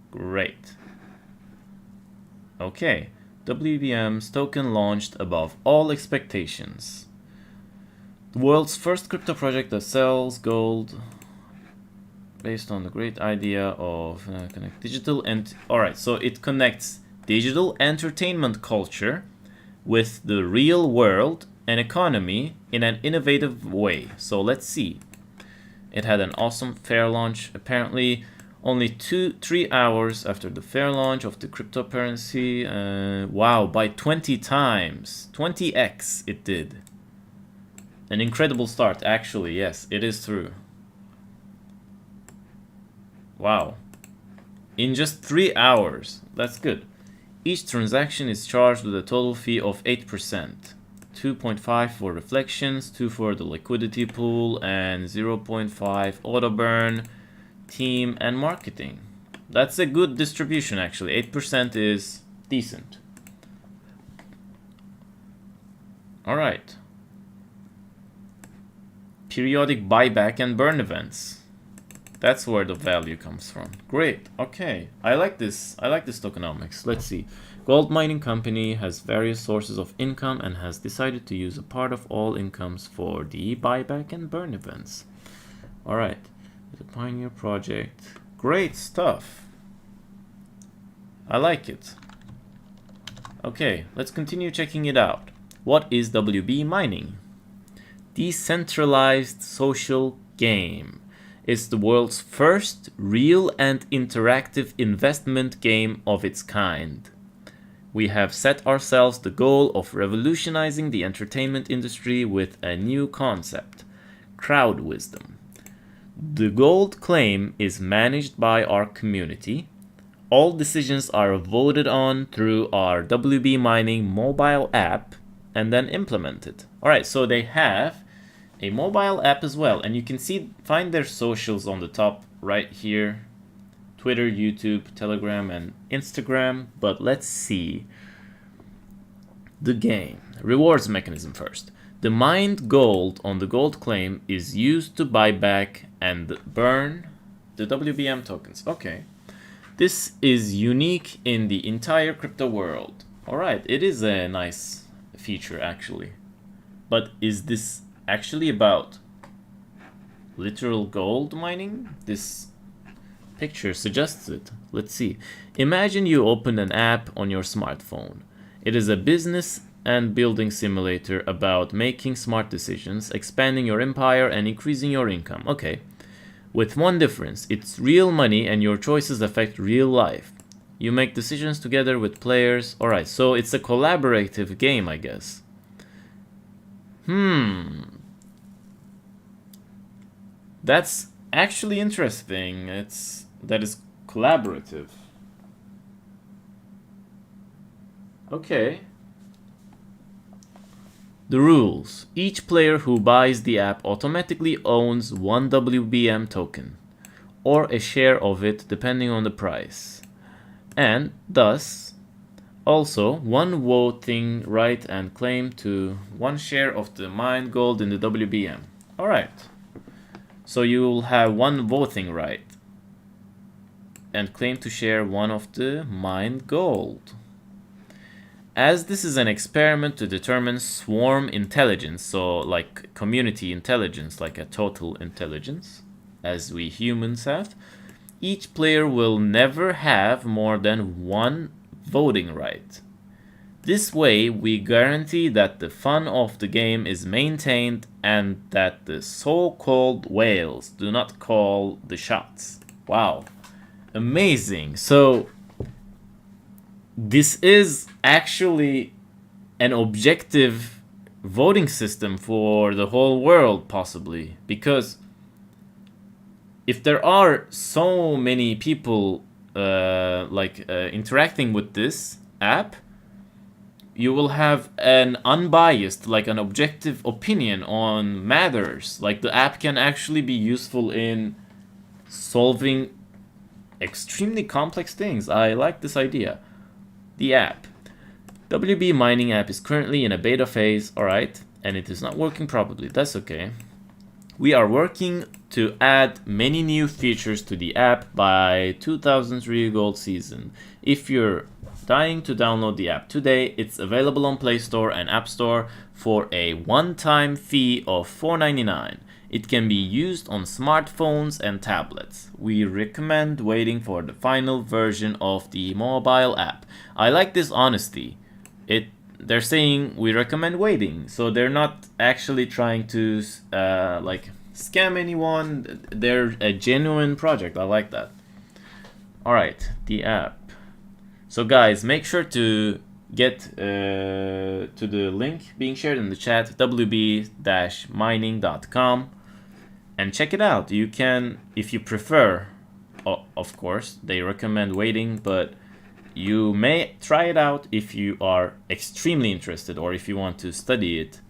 Speaker 1: Great. Okay. WBM's token launched above all expectations. The world's first crypto project that sells gold based on the great idea of connect digital and alright, so it connects digital entertainment culture with the real world and economy in an innovative way. So let's see. It had an awesome fair launch. Apparently, only 3 hours after the fair launch of the cryptocurrency. Wow, by 20 times. 20x it did. An incredible start, actually. Yes, it is true. Wow. In just 3 hours. That's good. Each transaction is charged with a total fee of 8%. 2.5 for reflections, 2 for the liquidity pool, and 0.5 auto burn, team, and marketing. That's a good distribution, actually. 8% is decent. Alright. Periodic buyback and burn events. That's where the value comes from. Great. Okay. I like this. I like this tokenomics. Let's see. Gold mining company has various sources of income and has decided to use a part of all incomes for the buyback and burn events. Alright. The Pioneer project. Great stuff. I like it. Okay, let's continue checking it out. What is WB Mining? Decentralized social game. It's the world's first real and interactive investment game of its kind. We have set ourselves the goal of revolutionizing the entertainment industry with a new concept, crowd wisdom. The gold claim is managed by our community. All decisions are voted on through our WB Mining mobile app and then implemented. Alright, so they have a mobile app as well, and you can find their socials on the top right here. Twitter, YouTube, Telegram, and Instagram. But let's see the game. Rewards mechanism first. The mined gold on the gold claim is used to buy back and burn the WBM tokens. Okay. This is unique in the entire crypto world. Alright, it is a nice feature actually. But is this actually about literal gold mining? This picture suggests it. Let's see. Imagine you open an app on your smartphone. It is a business and building simulator about making smart decisions, expanding your empire, and increasing your income. Okay. With one difference. It's real money and your choices affect real life. You make decisions together with players. Alright, so it's a collaborative game, I guess. That's actually interesting. That is collaborative. Okay. The rules. Each player who buys the app automatically owns one WBM token, or a share of it depending on the price. And thus, also one voting right and claim to one share of the mined gold in the WBM. Alright. So you will have one voting right and claim to share one of the mined gold. As this is an experiment to determine swarm intelligence, so like community intelligence, like a total intelligence, as we humans have, each player will never have more than one voting right. This way, we guarantee that the fun of the game is maintained and that the so-called whales do not call the shots. Wow. Amazing. So, this is actually an objective voting system for the whole world, possibly. Because if there are so many people interacting with this app, you will have an unbiased, like an objective opinion on matters. Like the app can actually be useful in solving extremely complex things. I like this idea. The app. WB mining app is currently in a beta phase, alright, and it is not working properly. That's okay. We are working to add many new features to the app by 2003 Gold season. If you're dying to download the app today, it's available on Play Store and App Store for a one-time fee of $4.99. It can be used on smartphones and tablets. We recommend waiting for the final version of the mobile app. I like this honesty. They're saying we recommend waiting, so they're not actually trying to scam anyone. They're a genuine project. I like that. Alright, the app. So guys, make sure to get to the link being shared in the chat, wb-mining.com, and check it out. You can, if you prefer, of course, they recommend waiting, but you may try it out if you are extremely interested or if you want to study it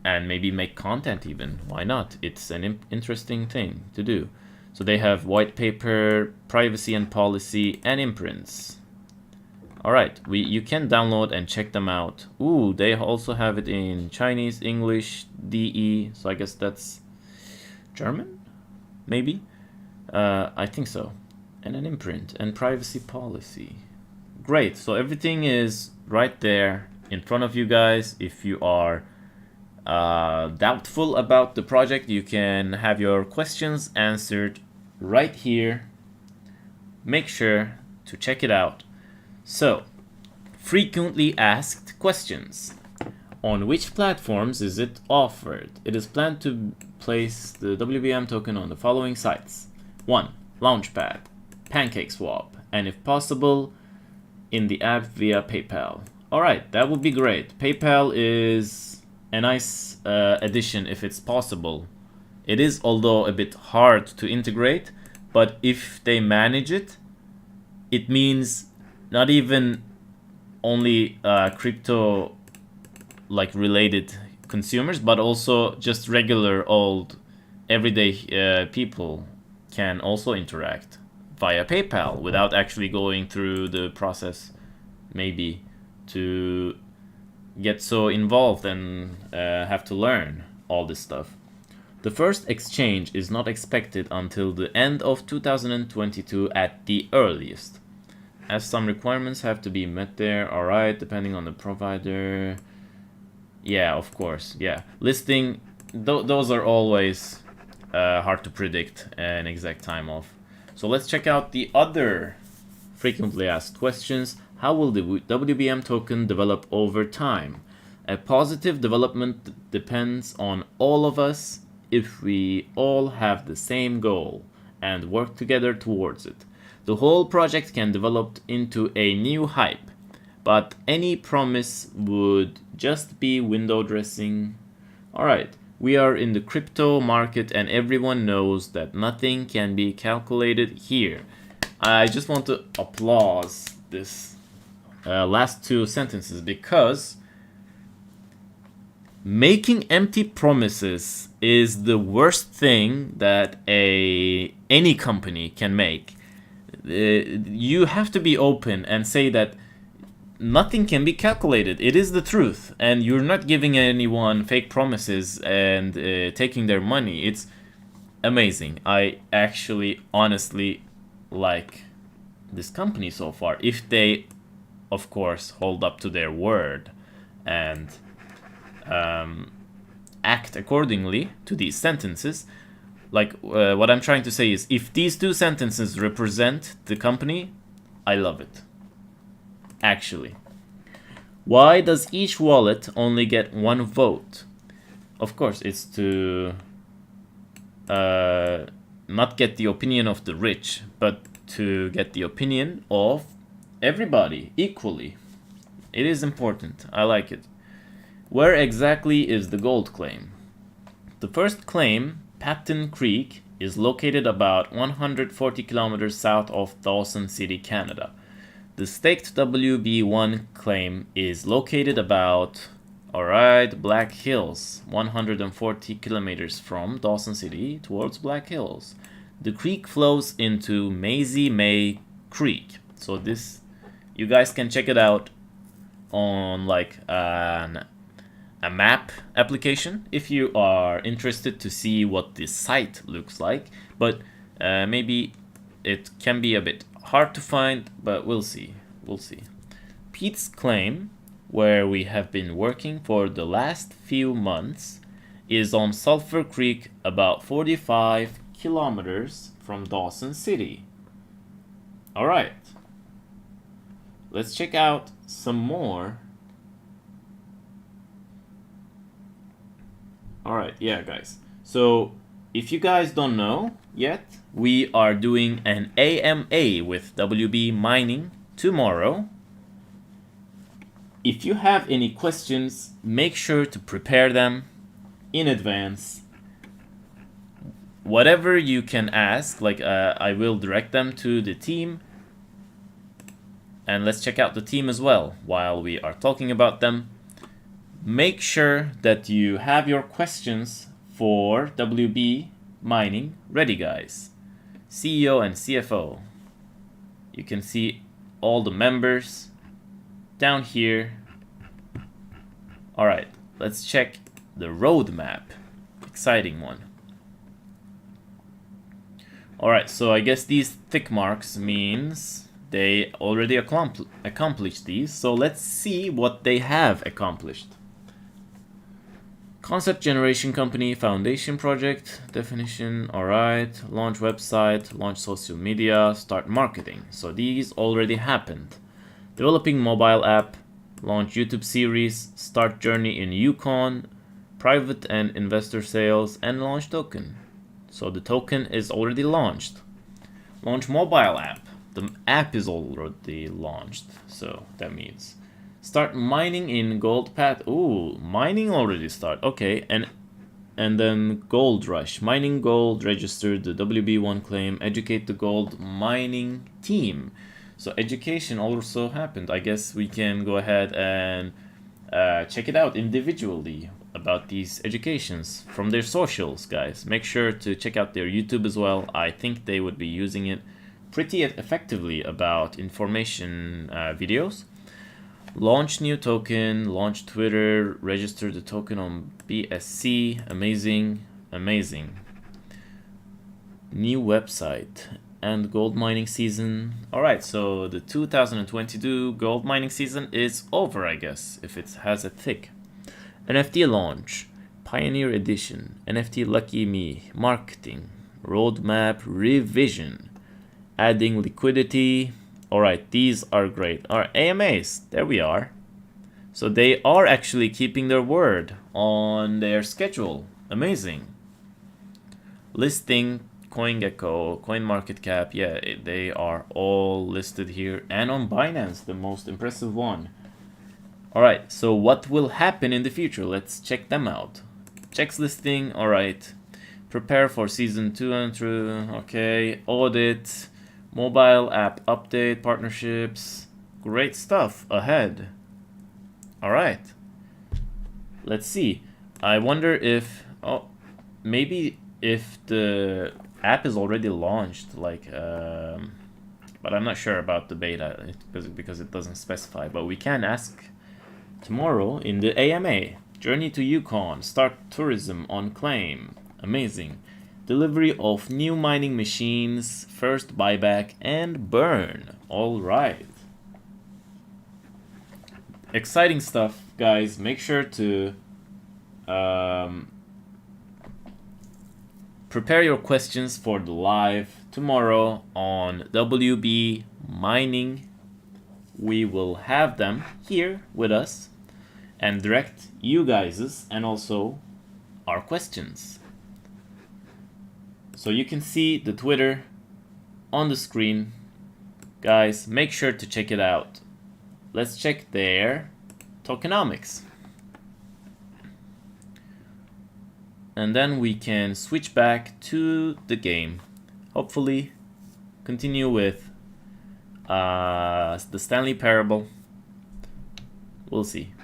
Speaker 1: and maybe make content even. Why not? It's an interesting thing to do. So they have white paper, privacy and policy, and imprints. Alright, you can download and check them out. Ooh, they also have it in Chinese, English, DE, so I guess that's German? Maybe? I think so. And an imprint and privacy policy. Great, so everything is right there in front of you guys. If you are doubtful about the project, you can have your questions answered right here. Make sure to check it out. So, frequently asked questions. On which platforms is it offered? It is planned to place the WBM token on the following sites. 1. Launchpad, PancakeSwap, and if possible, in the app via PayPal. Alright, that would be great. PayPal is a nice addition if it's possible. It is, although, a bit hard to integrate, but if they manage it, it means not even only crypto related consumers, but also just regular old everyday people can also interact via PayPal without actually going through the process maybe to get so involved and have to learn all this stuff. The first exchange is not expected until the end of 2022 at the earliest, as some requirements have to be met there. Alright, depending on the provider. Yeah, of course, yeah. Listing, those are always hard to predict an exact time of. So let's check out the other frequently asked questions. How will the WBM token develop over time? A positive development depends on all of us if we all have the same goal and work together towards it. The whole project can develop into a new hype, but any promise would just be window dressing. Alright, we are in the crypto market and everyone knows that nothing can be calculated here. I just want to applaud this last two sentences because making empty promises is the worst thing that any company can make. You have to be open and say that nothing can be calculated. It is the truth, and you're not giving anyone fake promises and taking their money. It's amazing. I actually honestly like this company so far, if they of course hold up to their word and act accordingly to these sentences. Like what I'm trying to say is, if these two sentences represent the company, I love it. Actually, why does each wallet only get one vote? Of course, it's to not get the opinion of the rich, but to get the opinion of everybody equally. It is important. I like it. Where exactly is the gold claim? The first claim, Patton Creek, is located about 140 kilometers south of Dawson City, Canada. The staked WB1 claim is located about, Black Hills, 140 kilometers from Dawson City towards Black Hills. The creek flows into Maisie May Creek. So this, you guys can check it out on like a map application if you are interested to see what this site looks like. But maybe it can be a bit hard to find, but we'll see. We'll see. Pete's claim, where we have been working for the last few months, is on Sulphur Creek, about 45 kilometers from Dawson City. Alright. Let's check out some more. Alright, yeah guys. So, if you guys don't know yet, we are doing an AMA with WB Mining tomorrow. If you have any questions, make sure to prepare them in advance. Whatever you can ask, like I will direct them to the team. And let's check out the team as well while we are talking about them. Make sure that you have your questions for WB Mining ready, guys. CEO and CFO. You can see all the members down here. Alright, let's check the roadmap. Exciting one. Alright, so I guess these tick marks means they already accomplished these. So let's see what they have accomplished. Concept generation company, foundation project, definition, alright, launch website, launch social media, start marketing. So these already happened. Developing mobile app, launch YouTube series, start journey in Yukon, private and investor sales, and launch token. So the token is already launched. Launch mobile app. The app is already launched. So that means start mining in gold path. Ooh, mining already start. Okay, and then gold rush. Mining gold, registered the WB1 claim, educate the gold mining team. So education also happened. I guess we can go ahead and check it out individually about these educations from their socials, guys. Make sure to check out their YouTube as well. I think they would be using it pretty effectively about information videos. Launch new token, launch Twitter, register the token on BSC. Amazing, amazing. New website and gold mining season. Alright, so the 2022 gold mining season is over, I guess, if it has a tick. NFT launch, Pioneer Edition, NFT Lucky Me, marketing, roadmap revision, adding liquidity. Alright, these are great. Alright, AMAs, there we are. So they are actually keeping their word on their schedule. Amazing. Listing, CoinGecko, CoinMarketCap, yeah, they are all listed here. And on Binance, the most impressive one. Alright, so what will happen in the future? Let's check them out. Checks listing, alright. Prepare for season 2 and 3, okay. Audit, mobile app update, partnerships. Great stuff ahead. Alright. Let's see. I wonder if... Oh, maybe if the app is already launched, like... but I'm not sure about the beta, because it doesn't specify. But we can ask tomorrow in the AMA. Journey to Yukon. Start tourism on claim. Amazing. Delivery of new mining machines. First buyback and burn. Alright. Exciting stuff, guys. Make sure to prepare your questions for the live tomorrow on WB Mining. We will have them here with us and direct you guys's and also our questions. So you can see the Twitter on the screen. Guys, make sure to check it out. Let's check their tokenomics. And then we can switch back to the game. Hopefully continue with the Stanley Parable. We'll see.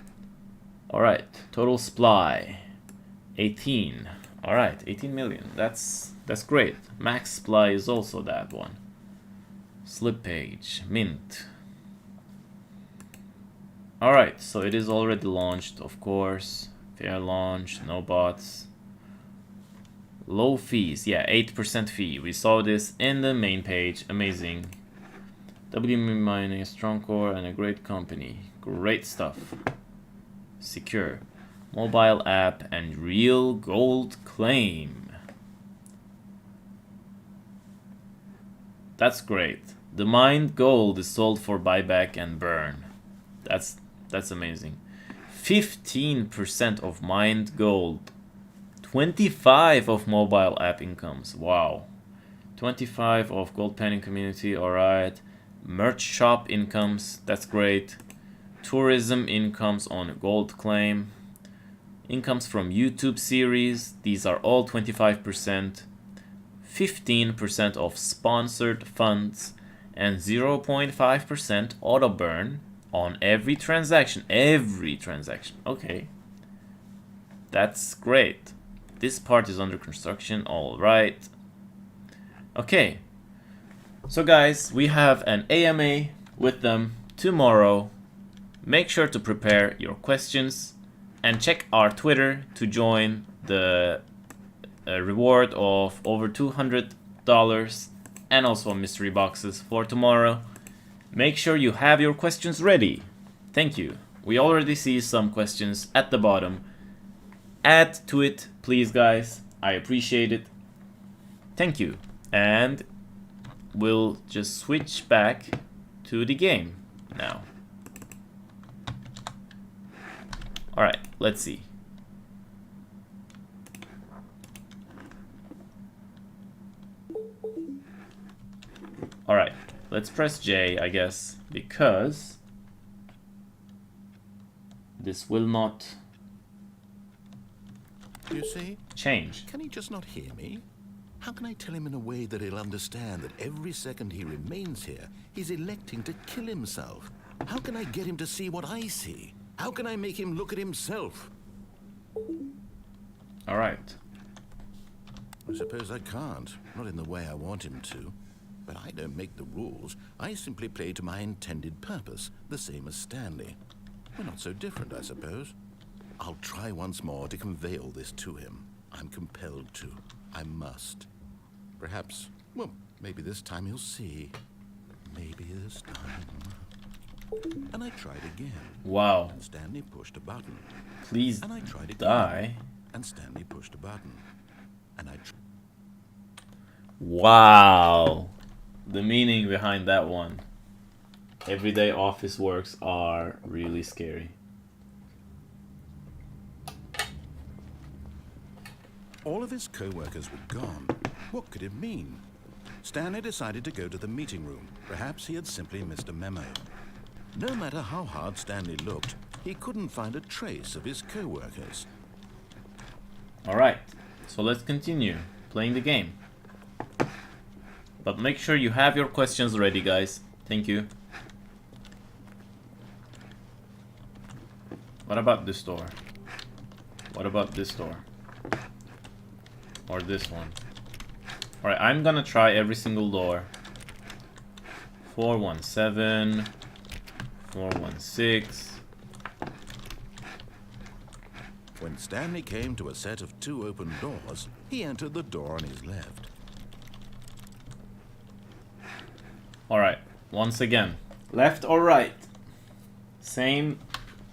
Speaker 1: Alright, total supply 18. Alright, 18 million. That's great. Max supply is also that one. Slip page, mint. Alright, so it is already launched, of course. Fair launch, no bots. Low fees, yeah, 8% fee. We saw this in the main page. Amazing. WB Mining, a strong core and a great company. Great stuff. Secure. Mobile app and real gold claim. That's great. The mined gold is sold for buyback and burn. That's amazing. 15% of mined gold. 25 of mobile app incomes. Wow. 25 of gold panning community. Alright. Merch shop incomes. That's great. Tourism incomes on gold claim. Incomes from YouTube series. These are all 25%. 15% of sponsored funds. And 0.5% auto burn on every transaction. Every transaction. Okay. That's great. This part is under construction. Alright. Okay. So guys, we have an AMA with them tomorrow. Make sure to prepare your questions and check our Twitter to join the reward of over $200 and also mystery boxes for tomorrow. Make sure you have your questions ready. Thank you. We already see some questions at the bottom. Add to it, please, guys. I appreciate it. Thank you. And we'll just switch back to the game now. Alright, let's see. Alright, let's press J, I guess, because this will not
Speaker 2: You see?
Speaker 1: change.
Speaker 2: Can he just not hear me? How can I tell him in a way that he'll understand that every second he remains here, he's electing to kill himself? How can I get him to see what I see? How can I make him look at himself?
Speaker 1: Alright.
Speaker 2: I suppose I can't. Not in the way I want him to. But I don't make the rules. I simply play to my intended purpose, the same as Stanley. We're not so different, I suppose. I'll try once more to convey all this to him. I'm compelled to. I must. Perhaps, well, maybe this time he'll see. Maybe this time. And I tried again.
Speaker 1: Wow.
Speaker 2: And Stanley pushed a button.
Speaker 1: Please
Speaker 2: And I tried again.
Speaker 1: die.
Speaker 2: And Stanley pushed a button. And I
Speaker 1: Wow. The meaning behind that one. Everyday office works are really scary.
Speaker 2: All of his co-workers were gone. What could it mean? Stanley decided to go to the meeting room. Perhaps he had simply missed a memo. No matter how hard Stanley looked, he couldn't find a trace of his co-workers.
Speaker 1: Alright, so let's continue playing the game. But make sure you have your questions ready, guys. Thank you. What about this door? What about this door? Or this one? Alright, I'm gonna try every single door. 417, 416.
Speaker 2: When Stanley came to a set of 2 open doors, he entered the door on his left.
Speaker 1: Alright, once again. Left or right? Same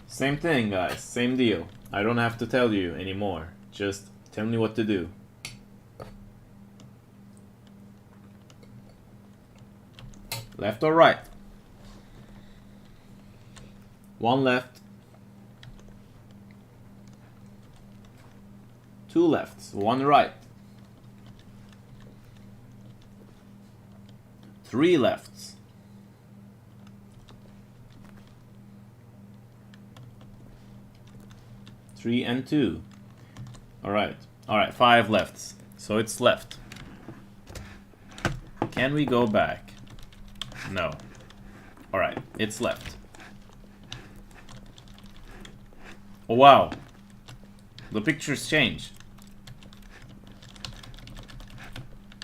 Speaker 1: thing, guys. Same deal. I don't have to tell you anymore. Just tell me what to do. Left or right? 1 left. 2 lefts. 1 right. 3 lefts. 3 and 2. Alright. Alright, 5 lefts. So it's left. Can we go back? No. Alright, it's left. Oh wow. The pictures change.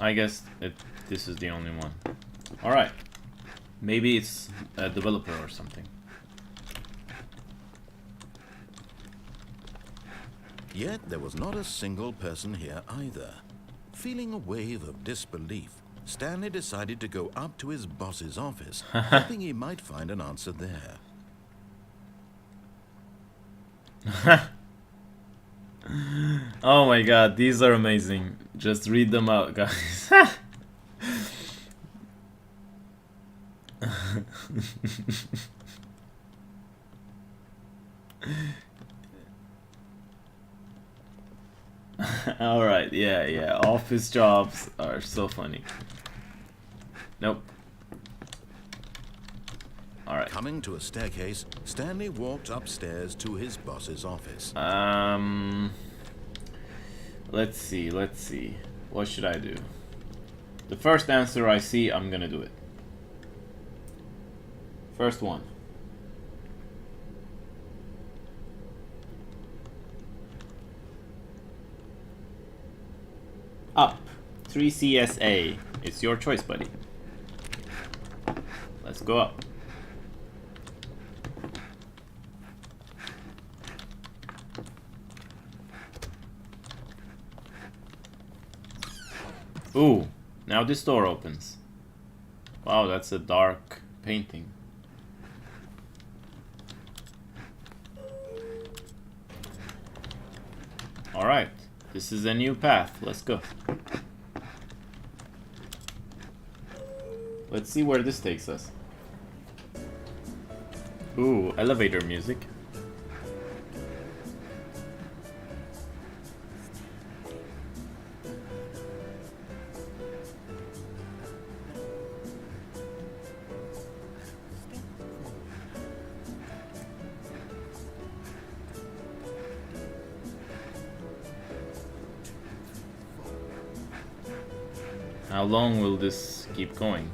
Speaker 1: I guess this is the only one. Alright. Maybe it's a developer or something.
Speaker 2: Yet there was not a single person here either. Feeling a wave of disbelief, Stanley decided to go up to his boss's office, hoping he might find an answer there.
Speaker 1: Oh my god, these are amazing. Just read them out, guys. Alright, yeah. Office jobs are so funny. Nope. Alright.
Speaker 2: Coming to a staircase, Stanley walked upstairs to his boss's office.
Speaker 1: Let's see. What should I do? The first answer I see, I'm gonna do it. First one. Up. 3 CSA. It's your choice, buddy. Let's go up. Ooh, now this door opens. Wow, that's a dark painting. Alright, this is a new path. Let's go. Let's see where this takes us. Ooh, elevator music. How long will this keep going?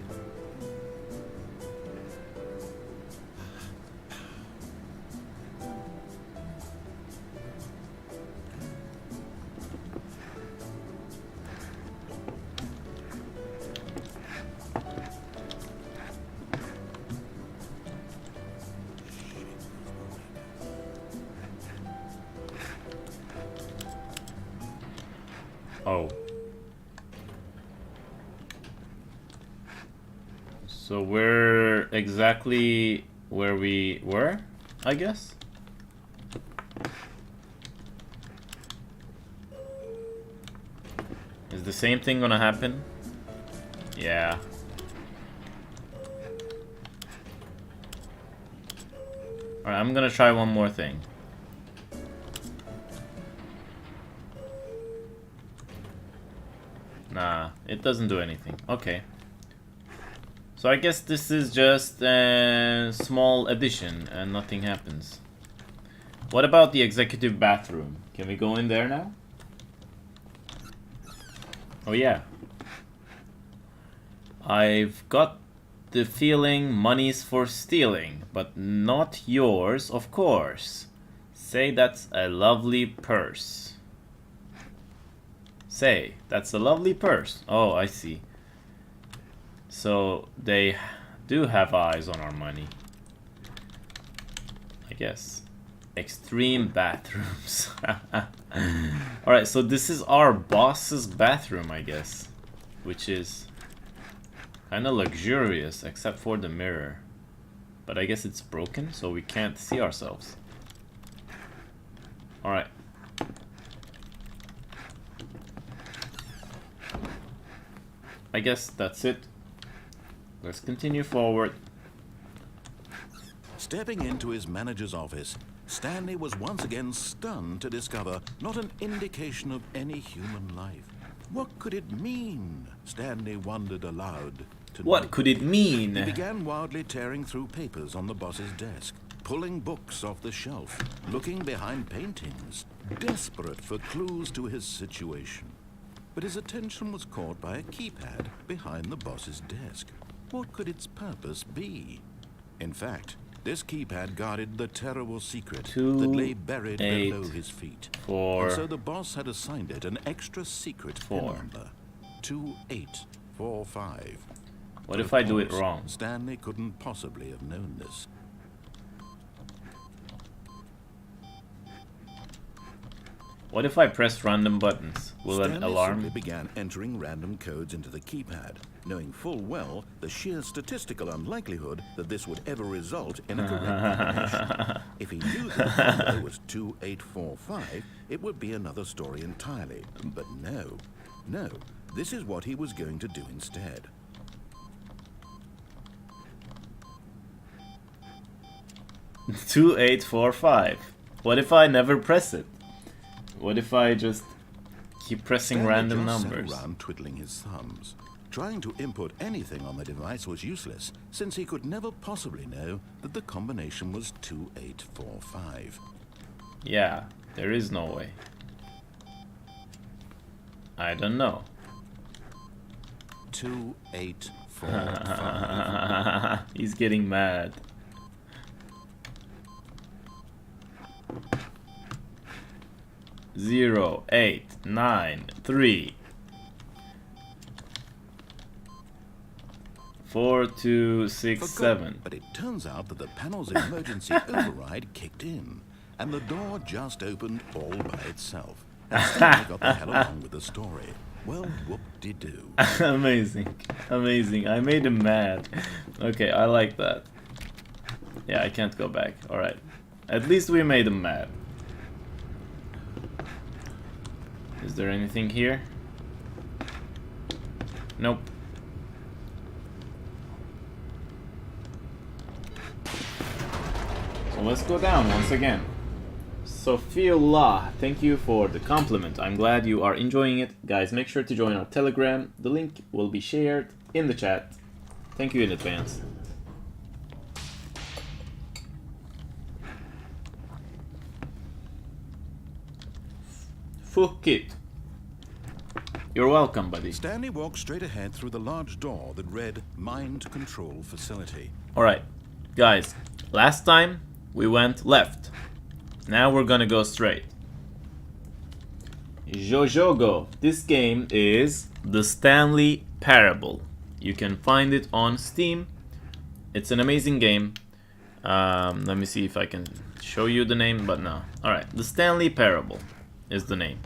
Speaker 1: Oh. So we're exactly where we were, I guess? Is the same thing gonna happen? Yeah. Alright, I'm gonna try one more thing. Nah, it doesn't do anything. Okay. So I guess this is just a small addition and nothing happens. What about the executive bathroom? Can we go in there now? Oh yeah. I've got the feeling money's for stealing, but not yours, of course. Say that's a lovely purse. Say that's a lovely purse. Oh, I see. So they do have eyes on our money, I guess. Extreme bathrooms. Alright, so this is our boss's bathroom, I guess. Which is kind of luxurious, except for the mirror. But I guess it's broken, so we can't see ourselves. Alright. I guess that's it. Let's continue forward.
Speaker 2: Stepping into his manager's office, Stanley was once again stunned to discover not an indication of any human life. What could it mean? Stanley wondered aloud.
Speaker 1: What could it mean?
Speaker 2: He began wildly tearing through papers on the boss's desk, pulling books off the shelf, looking behind paintings, desperate for clues to his situation. But his attention was caught by a keypad behind the boss's desk. What could its purpose be? In fact, this keypad guarded the terrible secret that lay buried below his feet. And so the boss had assigned it an extra secret pin number, 2845.
Speaker 1: What if I do it wrong?
Speaker 2: Stanley couldn't possibly have known this.
Speaker 1: What if I press random buttons? Will an alarm?
Speaker 2: Stanley began entering random codes into the keypad, knowing full well the sheer statistical unlikelihood that this would ever result in a correct combination. If he knew that the number was 2845, it would be another story entirely. But no, this is what he was going to do instead.
Speaker 1: $2845. What if I never press it? What if I just keep pressing
Speaker 2: Stanley
Speaker 1: random
Speaker 2: just
Speaker 1: numbers?
Speaker 2: Sat around twiddling his thumbs. Trying to input anything on the device was useless, since he could never possibly know that the combination was 2845.
Speaker 1: Yeah, there is no way. I don't know.
Speaker 2: 2845.
Speaker 1: He's getting mad. Zero, 8, 9, 3, 4, 2, 6, 7.
Speaker 2: But it turns out that the panel's emergency override kicked in, and the door just opened all by itself. And Stanley got the hell along with the story. Well, whoop-de-doo.
Speaker 1: Amazing, amazing. I made him mad. Okay, I like that. Yeah, I can't go back. Alright. At least we made him mad. Is there anything here? Nope. So let's go down once again. Sophia, thank you for the compliment. I'm glad you are enjoying it. Guys, make sure to join our Telegram. The link will be shared in the chat. Thank you in advance. Fuck it. You're welcome, buddy.
Speaker 2: Stanley walked straight ahead through the large door that read Mind Control Facility.
Speaker 1: Alright, guys, last time we went left. Now we're gonna go straight. Jojogo. This game is the Stanley Parable. You can find it on Steam. It's an amazing game. Let me see if I can show you the name, but no. Alright, the Stanley Parable is the name.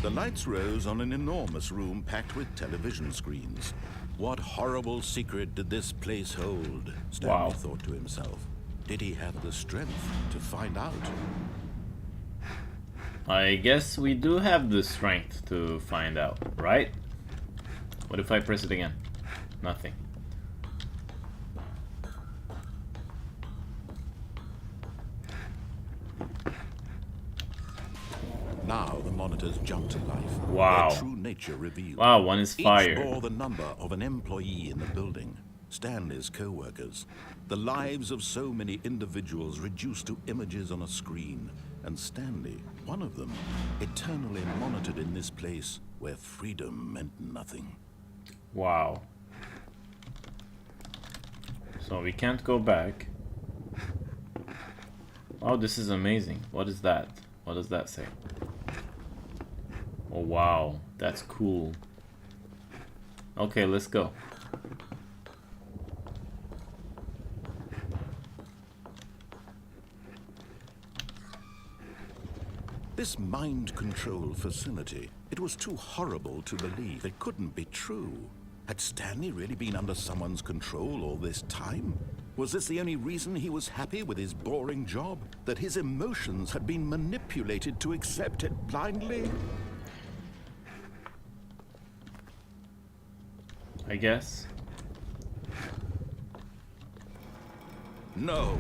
Speaker 2: The lights rose on an enormous room packed with television screens. What horrible secret did this place hold? Stanley thought to himself. Did he have the strength to find out?
Speaker 1: I guess we do have the strength to find out, right? What if I press it again? Nothing.
Speaker 2: Now the monitors jumped to life.
Speaker 1: Wow.
Speaker 2: Their true nature revealed.
Speaker 1: Wow, one is fired.
Speaker 2: Each bore the number of an employee in the building. Stanley's co-workers. The lives of so many individuals reduced to images on a screen. And Stanley, one of them, eternally monitored in this place where freedom meant nothing.
Speaker 1: Wow. So we can't go back. Oh, this is amazing. What is that? What does that say? Oh, wow. That's cool. Okay, let's go.
Speaker 2: This mind control facility, it was too horrible to believe. It couldn't be true. Had Stanley really been under someone's control all this time? Was this the only reason he was happy with his boring job? That his emotions had been manipulated to accept it blindly?
Speaker 1: I guess.
Speaker 2: No.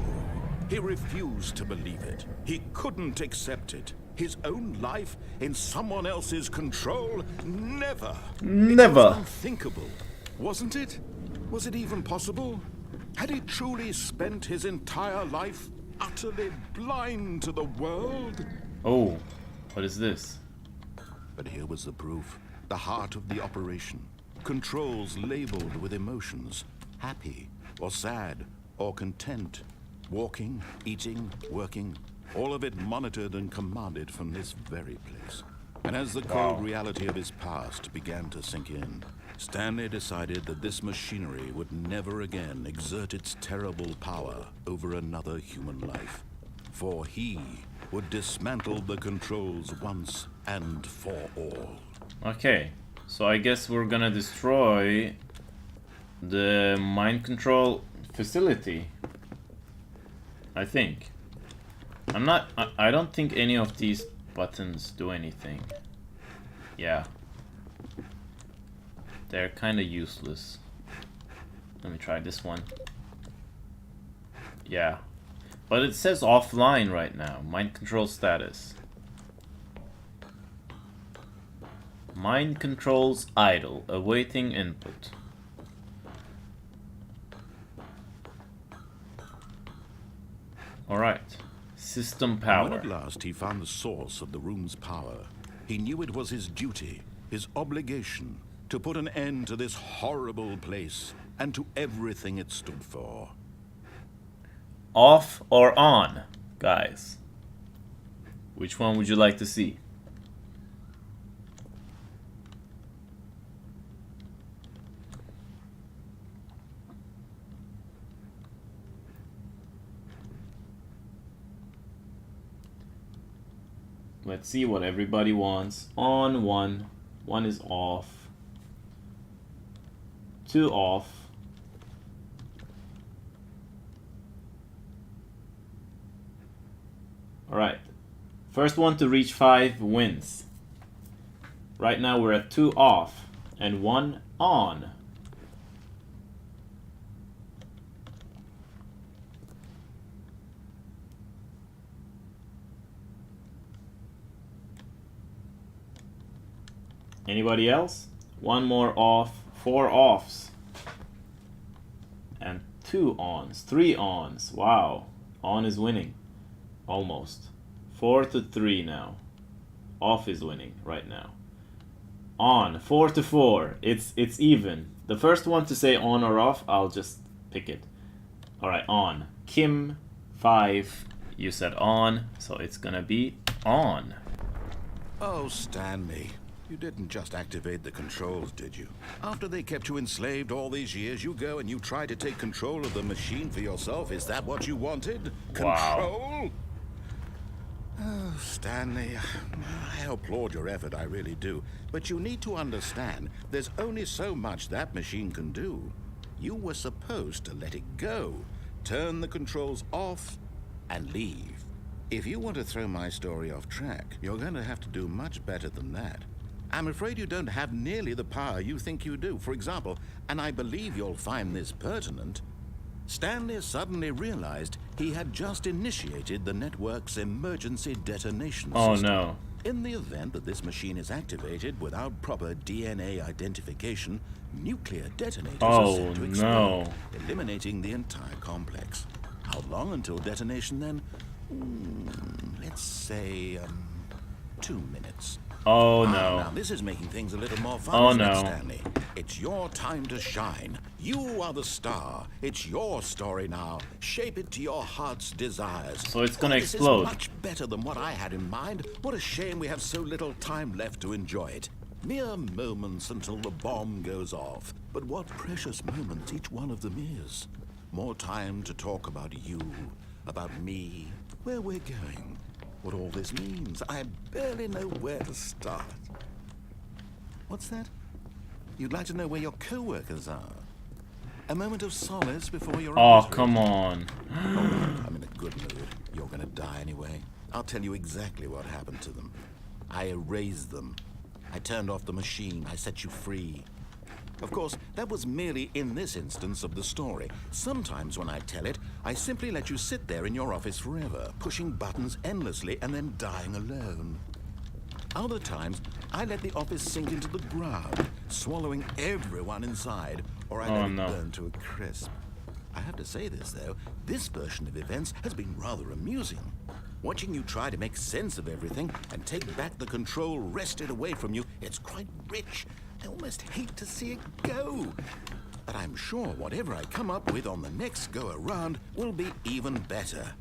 Speaker 2: He refused to believe it. He couldn't accept it. His own life in someone else's control? Never.
Speaker 1: Never.
Speaker 2: It was unthinkable, wasn't it? Was it even possible? Had he truly spent his entire life utterly blind to the world?
Speaker 1: Oh, what is this?
Speaker 2: But here was the proof. The heart of the operation. Controls labeled with emotions. Happy, or sad, or content. Walking, eating, working. All of it monitored and commanded from this very place. And as the cold reality of his past began to sink in, Stanley decided that this machinery would never again exert its terrible power over another human life. For he would dismantle the controls once and for all.
Speaker 1: Okay, so I guess we're gonna destroy the mind control facility. I think. I don't think any of these buttons do anything. Yeah. They're kinda useless. Let me try this one. Yeah. But it says offline right now. Mind control status. Mind controls idle, awaiting input. Alright. System power.
Speaker 2: When at last he found the source of the room's power, he knew it was his duty, his obligation, to put an end to this horrible place and to everything it stood for.
Speaker 1: Off or on, guys? Which one would you like to see? Let's see what everybody wants. On, 1. 1 is off. 2 off. Alright. First one to reach 5 wins. Right now we're at 2 off and 1 on. Anybody else? 1 more off, 4 offs. And 2 ons, 3 ons. Wow. On is winning. Almost. 4 to 3 now. Off is winning right now. On, 4 to 4. It's even. The first one to say on or off, I'll just pick it. Alright, on. Kim, 5. You said on, so it's gonna be on.
Speaker 2: Oh, Stanley. You didn't just activate the controls, did you? After they kept you enslaved all these years, you go and you try to take control of the machine for yourself? Is that what you wanted? Control? Oh, Stanley, I applaud your effort, I really do. But you need to understand, there's only so much that machine can do. You were supposed to let it go, turn the controls off, and leave. If you want to throw my story off track, you're going to have to do much better than that. I'm afraid you don't have nearly the power you think you do. For example, and I believe you'll find this pertinent, Stanley suddenly realized he had just initiated the network's emergency detonation system.
Speaker 1: Oh no.
Speaker 2: In the event that this machine is activated without proper DNA identification, nuclear detonators are set to explode, eliminating the entire complex. How long until detonation then? Let's say, 2 minutes.
Speaker 1: Oh
Speaker 2: Now
Speaker 1: no.
Speaker 2: this is making things a little more fun,
Speaker 1: Oh,
Speaker 2: isn't it,
Speaker 1: no.
Speaker 2: Stanley? It's your time to shine. You are the star. It's your story now. Shape it to your heart's desires.
Speaker 1: So it's gonna
Speaker 2: This
Speaker 1: explode.
Speaker 2: is much better than what I had in mind. What a shame we have so little time left to enjoy it. Mere moments until the bomb goes off. But what precious moments each one of them is. More time to talk about you, about me, where we're going, what all this means. I barely know where to start. What's that? You'd like to know where your co-workers are? A moment of solace before you're
Speaker 1: Oh,
Speaker 2: obliterated.
Speaker 1: come on.
Speaker 2: I'm in a good mood. You're gonna die anyway. I'll tell you exactly what happened to them. I erased them. I turned off the machine. I set you free. Of course, that was merely in this instance of the story. Sometimes when I tell it, I simply let you sit there in your office forever, pushing buttons endlessly and then dying alone. Other times, I let the office sink into the ground, swallowing everyone inside, or I let it
Speaker 1: no.
Speaker 2: burn to a crisp. I have to say this, though, this version of events has been rather amusing. Watching you try to make sense of everything and take back the control wrested away from you, it's quite rich. I almost hate to see it go. But I'm sure whatever I come up with on the next go-around will be even better.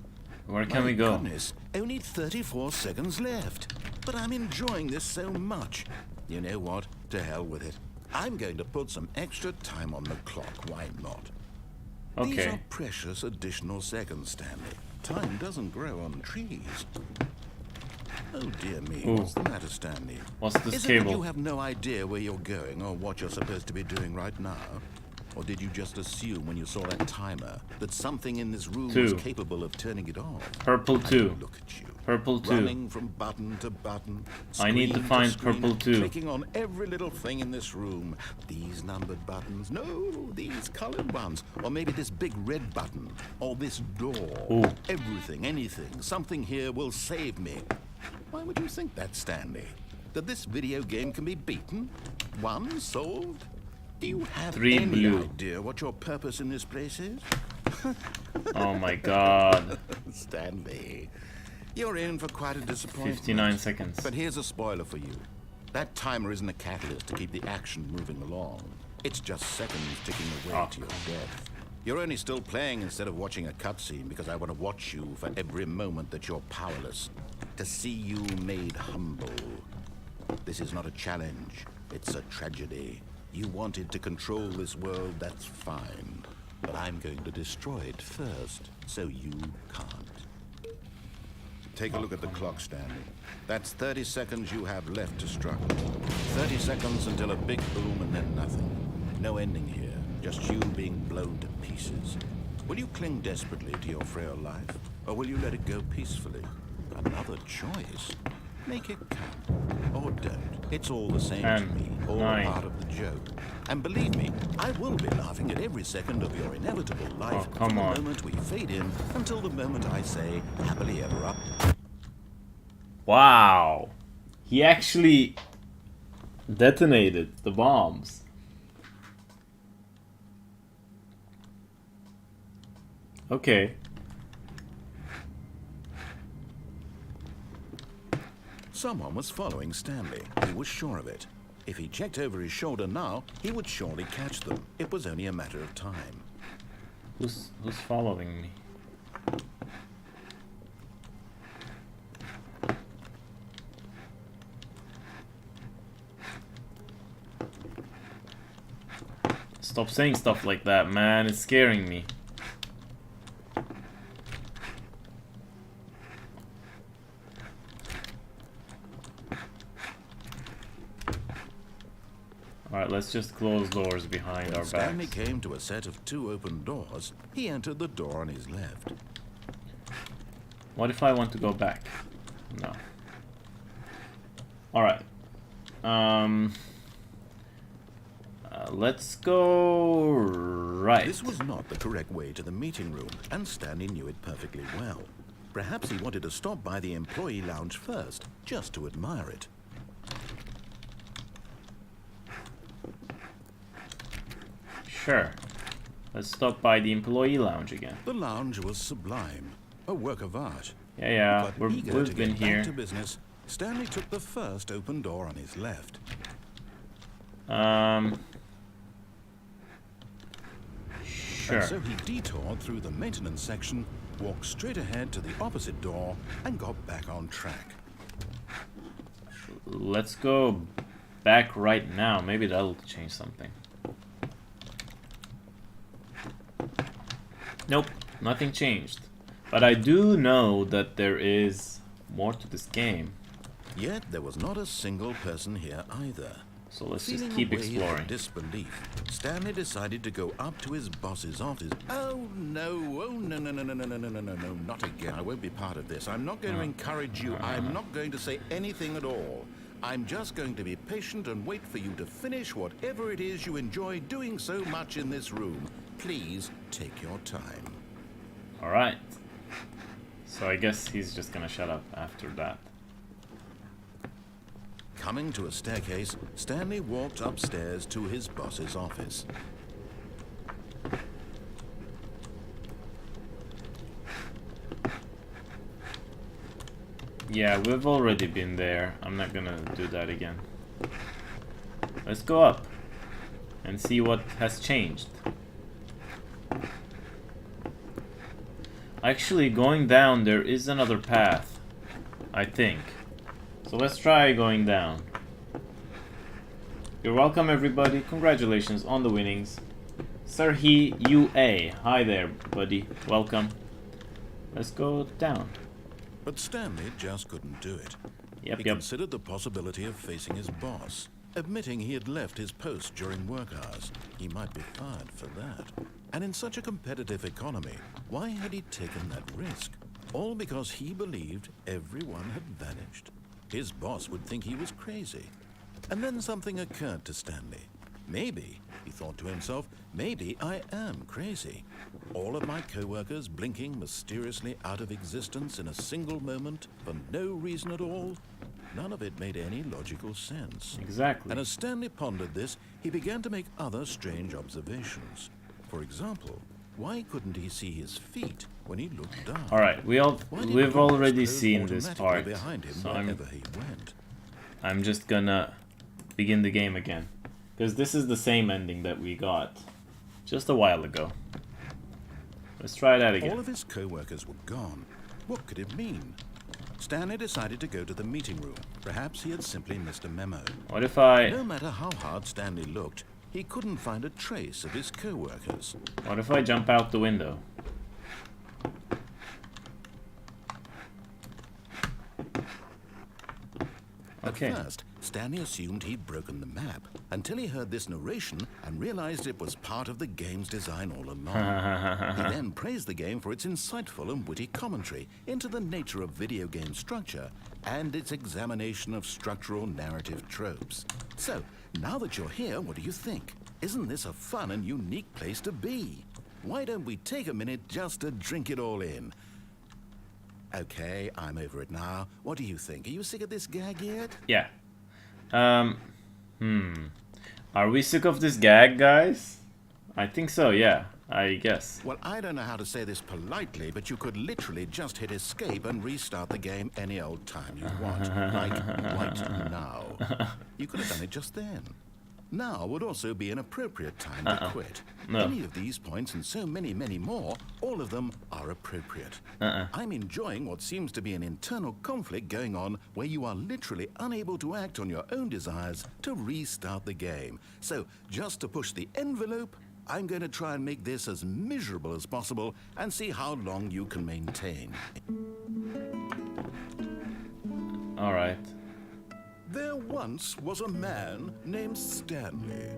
Speaker 1: Where can
Speaker 2: My
Speaker 1: we go?
Speaker 2: goodness, only 34 seconds left. But I'm enjoying this so much. You know what? To hell with it. I'm going to put some extra time on the clock. Why not? These
Speaker 1: Okay.
Speaker 2: are precious additional seconds, Stanley. Time doesn't grow on trees. Oh dear me,
Speaker 1: Ooh.
Speaker 2: what's the matter, Stanley?
Speaker 1: What's this
Speaker 2: Is it that
Speaker 1: cable?
Speaker 2: you have no idea where you're going or what you're supposed to be doing right now? Or did you just assume when you saw that timer that something in this room was
Speaker 1: 2.
Speaker 2: capable of turning it off?
Speaker 1: Purple
Speaker 2: I
Speaker 1: 2.
Speaker 2: look at you.
Speaker 1: Purple 2.
Speaker 2: Running from button to button.
Speaker 1: I need to
Speaker 2: screen
Speaker 1: find
Speaker 2: screen,
Speaker 1: purple 2.
Speaker 2: Clicking on every little thing in this room. These numbered buttons. No, these colored ones. Or maybe this big red button. Or this door.
Speaker 1: Ooh.
Speaker 2: Everything, anything. Something here will save me. Why would you think that, Stanley? That this video game can be beaten? Won? Solved? Do you have
Speaker 1: 3
Speaker 2: any
Speaker 1: blue.
Speaker 2: idea what your purpose in this place is?
Speaker 1: Oh my god.
Speaker 2: Stanley, you're in for quite a disappointment.
Speaker 1: 59 seconds.
Speaker 2: But here's a spoiler for you. That timer isn't a catalyst to keep the action moving along. It's just seconds ticking away to your death. You're only still playing instead of watching a cutscene because I want to watch you for every moment that you're powerless. To see you made humble. This is not a challenge. It's a tragedy. You wanted to control this world, that's fine. But I'm going to destroy it first, so you can't. Take a look at the clock, Stanley. That's 30 seconds you have left to struggle. 30 seconds until a big boom and then nothing. No ending here, just you being blown to pieces. Will you cling desperately to your frail life, or will you let it go peacefully? Another choice. Make it count, or don't. It's all the same to
Speaker 1: 10,
Speaker 2: me, all
Speaker 1: 9.
Speaker 2: part of the joke. And believe me, I will be laughing at every second of your inevitable life
Speaker 1: Oh, come
Speaker 2: from the
Speaker 1: on.
Speaker 2: moment we fade in until the moment I say, happily ever after.
Speaker 1: Wow. He actually detonated the bombs. Okay.
Speaker 2: Someone was following Stanley. He was sure of it. If he checked over his shoulder now, he would surely catch them. It was only a matter of time.
Speaker 1: Who's following me? Stop saying stuff like that, man. It's scaring me. Alright, let's just close doors behind
Speaker 2: When
Speaker 1: our
Speaker 2: Stanley
Speaker 1: backs.
Speaker 2: came to a set of 2 open doors, he entered the door on his left.
Speaker 1: What if I want to go back? No. Alright. Let's go right.
Speaker 2: This was not the correct way to the meeting room, and Stanley knew it perfectly well. Perhaps he wanted to stop by the employee lounge first, just to admire it.
Speaker 1: Sure. Let's stop by the employee lounge again.
Speaker 2: The lounge was sublime, a work of art.
Speaker 1: Yeah,
Speaker 2: But eager to
Speaker 1: we've
Speaker 2: get
Speaker 1: been
Speaker 2: back
Speaker 1: here.
Speaker 2: to business, Stanley took the first open door on his left.
Speaker 1: Sure.
Speaker 2: And so he detoured through the maintenance section, walked straight ahead to the opposite door, and got back on track.
Speaker 1: Let's go back right now. Maybe that'll change something. Nope, nothing changed. But I do know that there is more to this game.
Speaker 2: Yet there was not a single person here either.
Speaker 1: So let's just
Speaker 2: Feeling
Speaker 1: keep
Speaker 2: a wave
Speaker 1: exploring.
Speaker 2: of disbelief, Stanley decided to go up to his boss's office. Oh no, not again. I won't be part of this. I'm not going to encourage you. I'm not going to say anything at all. I'm just going to be patient and wait for you to finish whatever it is you enjoy doing so much in this room. Please take your time.
Speaker 1: Alright. So I guess he's just gonna shut up after that.
Speaker 2: Coming to a staircase, Stanley walked upstairs to his boss's office.
Speaker 1: Yeah, we've already been there. I'm not gonna do that again. Let's go up and see what has changed. Actually, going down, there is another path, I think. So let's try going down. You're welcome, everybody. Congratulations on the winnings. Sarhi UA. Hi there, buddy. Welcome. Let's go down.
Speaker 2: But Stanley just couldn't do it. He
Speaker 1: Yep.
Speaker 2: considered the possibility of facing his boss, admitting he had left his post during work hours. He might be fired for that. And in such a competitive economy, why had he taken that risk? All because he believed everyone had vanished. His boss would think he was crazy. And then something occurred to Stanley. Maybe, he thought to himself, maybe I am crazy. All of my co-workers blinking mysteriously out of existence in a single moment for no reason at all. None of it made any logical sense.
Speaker 1: Exactly.
Speaker 2: And as Stanley pondered this, he began to make other strange observations. For example, why couldn't he see his feet when he looked down?
Speaker 1: Alright,
Speaker 2: Why did
Speaker 1: we've
Speaker 2: doors
Speaker 1: already
Speaker 2: close
Speaker 1: seen this
Speaker 2: automatically
Speaker 1: part.
Speaker 2: behind him
Speaker 1: So
Speaker 2: wherever he went?
Speaker 1: I'm just gonna begin the game again. Because this is the same ending that we got just a while ago. Let's try that
Speaker 2: All
Speaker 1: again.
Speaker 2: of his co-workers were gone. What could it mean? Stanley decided to go to the meeting room. Perhaps he had simply missed a memo.
Speaker 1: What if I...
Speaker 2: No matter how hard Stanley looked, he couldn't find a trace of his co-workers.
Speaker 1: What if I jump out the window? Okay.
Speaker 2: At first, Stanley assumed he'd broken the map until he heard this narration and realized it was part of the game's design all along. He then praised the game for its insightful and witty commentary into the nature of video game structure and its examination of structural narrative tropes. So, now that you're here, what do you think? Isn't this a fun and unique place to be? Why don't we take a minute just to drink it all in? Okay, I'm over it now. What do you think? Are you sick of this gag yet?
Speaker 1: Yeah. Are we sick of this gag, guys? I think so, yeah. I guess.
Speaker 2: Well, I don't know how to say this politely, but you could literally just hit escape and restart the game any old time you want. Like right now. You could have done it just then. Now would also be an appropriate time to quit.
Speaker 1: No.
Speaker 2: Any of these points and so many, many more, all of them are appropriate. I'm enjoying what seems to be an internal conflict going on where you are literally unable to act on your own desires to restart the game. So, just to push the envelope, I'm going to try and make this as miserable as possible and see how long you can maintain.
Speaker 1: Alright.
Speaker 2: There once was a man named Stanley,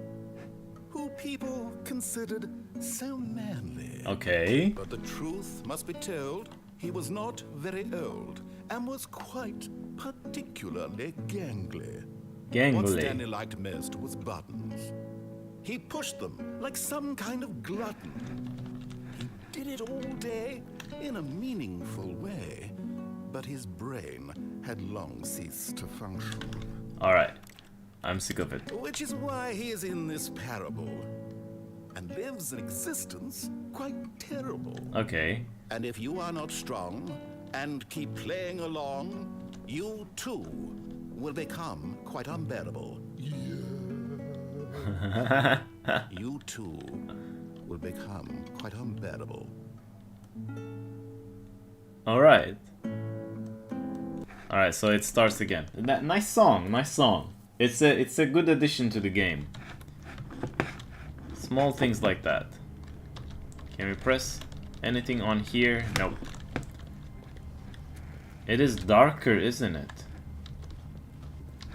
Speaker 2: who people considered so manly.
Speaker 1: Okay.
Speaker 2: But the truth must be told, he was not very old and was quite particularly gangly. What Stanley
Speaker 1: Gangly.
Speaker 2: liked most was buttons. He pushed them like some kind of glutton. He did it all day in a meaningful way, but his brain had long ceased to function.
Speaker 1: Alright. I'm sick of it.
Speaker 2: Which is why he is in this parable and lives an existence quite terrible.
Speaker 1: Okay.
Speaker 2: And if you are not strong, and keep playing along, you too will become quite unbearable. You too will become quite unbearable.
Speaker 1: Alright. Alright, so it starts again. Nice song, nice song. It's a good addition to the game. Small things like that. Can we press anything on here? Nope. It is darker, isn't it?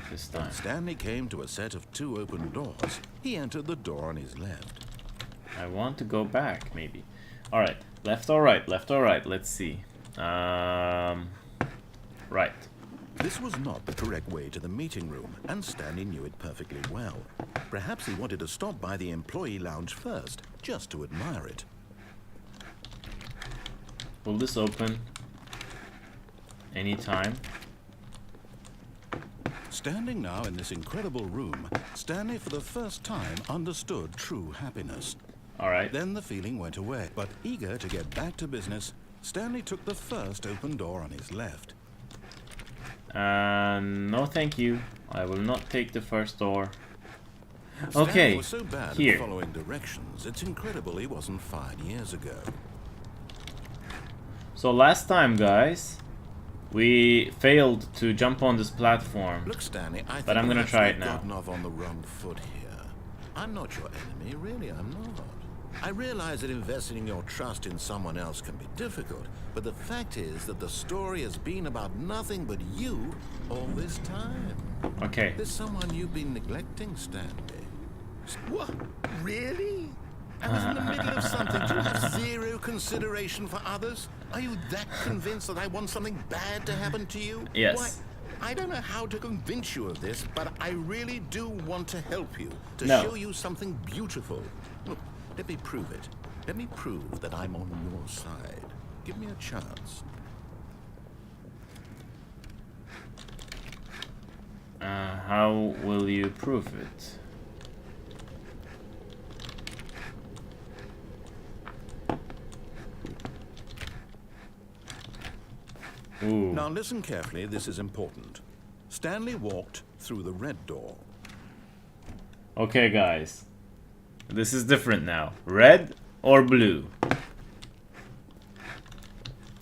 Speaker 1: This time.
Speaker 2: Stanley came to a set of 2 open doors. He entered the door on his left.
Speaker 1: I want to go back, maybe. Alright, left or right, left or right, let's see. Right.
Speaker 2: This was not the correct way to the meeting room, and Stanley knew it perfectly well. Perhaps he wanted to stop by the employee lounge first, just to admire it.
Speaker 1: Will this open anytime?
Speaker 2: Standing now in this incredible room, Stanley for the first time understood true happiness.
Speaker 1: Alright.
Speaker 2: Then the feeling went away, but eager to get back to business, Stanley took the first open door on his left.
Speaker 1: No thank you. I will not take the first door.
Speaker 2: Stanley
Speaker 1: Okay,
Speaker 2: was so bad
Speaker 1: here.
Speaker 2: at following directions, it's incredible he wasn't fired years ago.
Speaker 1: So last time, guys, we failed to jump on this platform.
Speaker 2: Look, Stanley, I think
Speaker 1: But I'm gonna
Speaker 2: we've
Speaker 1: try it
Speaker 2: actually
Speaker 1: now.
Speaker 2: gotten off on the wrong foot here. I'm not your enemy, really, I'm not. I realize that investing your trust in someone else can be difficult, but the fact is that the story has been about nothing but you all this time.
Speaker 1: Okay.
Speaker 2: There's someone you've been neglecting, Stanley. What? Really? I was in the middle of something. Do you have zero consideration for others? Are you that convinced that I want something bad to happen to you?
Speaker 1: Yes.
Speaker 2: Why, I don't know how to convince you of this, but I really do want to help you, to
Speaker 1: No.
Speaker 2: show you something beautiful. Look, let me prove it. Let me prove that I'm on your side. Give me a chance.
Speaker 1: How will you prove it? Ooh.
Speaker 2: Now listen carefully, this is important. Stanley walked through the red door.
Speaker 1: Okay, guys. This is different now. Red or blue?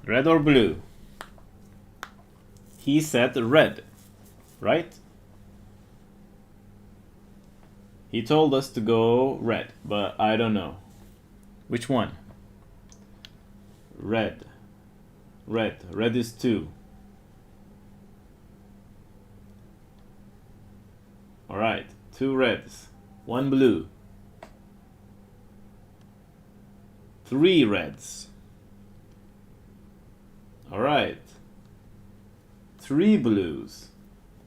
Speaker 1: Red or blue? He said red, right? He told us to go red, but I don't know. Which one? Red. Red. Red is 2. Alright. 2 reds. 1 blue. 3 reds. Alright. 3 blues.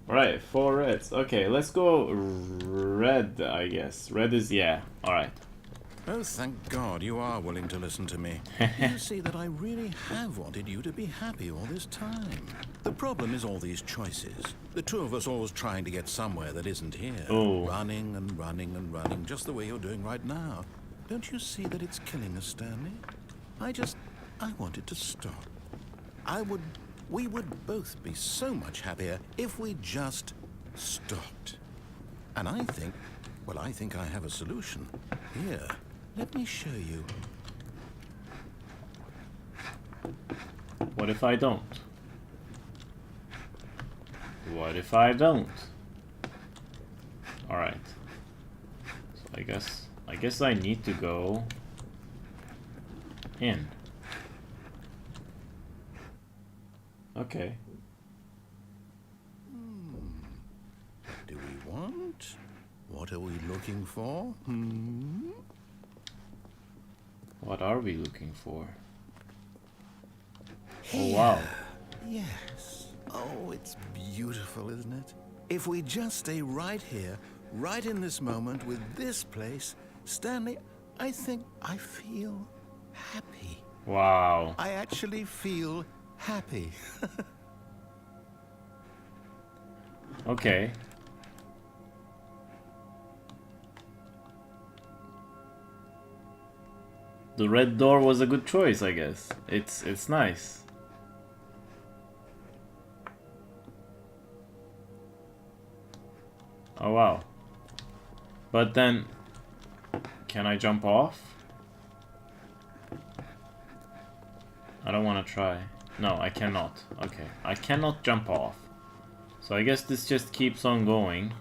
Speaker 1: Alright, 4 reds. Okay, let's go red, I guess. Red is, yeah. Alright.
Speaker 2: Oh, thank God you are willing to listen to me. You see that I really have wanted you to be happy all this time. The problem is all these choices. The two of us always trying to get somewhere that isn't here.
Speaker 1: Oh.
Speaker 2: Running and running and running, just the way you're doing right now. Don't you see that it's killing us, Stanley? I wanted to stop. We would both be so much happier if we just stopped. And I think I have a solution. Here, let me show you.
Speaker 1: What if I don't? What if I don't? Alright. So I guess I need to go in. Okay.
Speaker 2: What do we want? What are we looking for?
Speaker 1: What are we looking for? Oh wow.
Speaker 2: Yes. Oh, it's beautiful, isn't it? If we just stay right here, right in this moment with this place, Stanley, I think I feel happy.
Speaker 1: Wow.
Speaker 2: I actually feel happy.
Speaker 1: Okay. The red door was a good choice, I guess. It's nice. Oh wow. But then, can I jump off? I don't want to try. No, I cannot. Okay, I cannot jump off. So I guess this just keeps on going.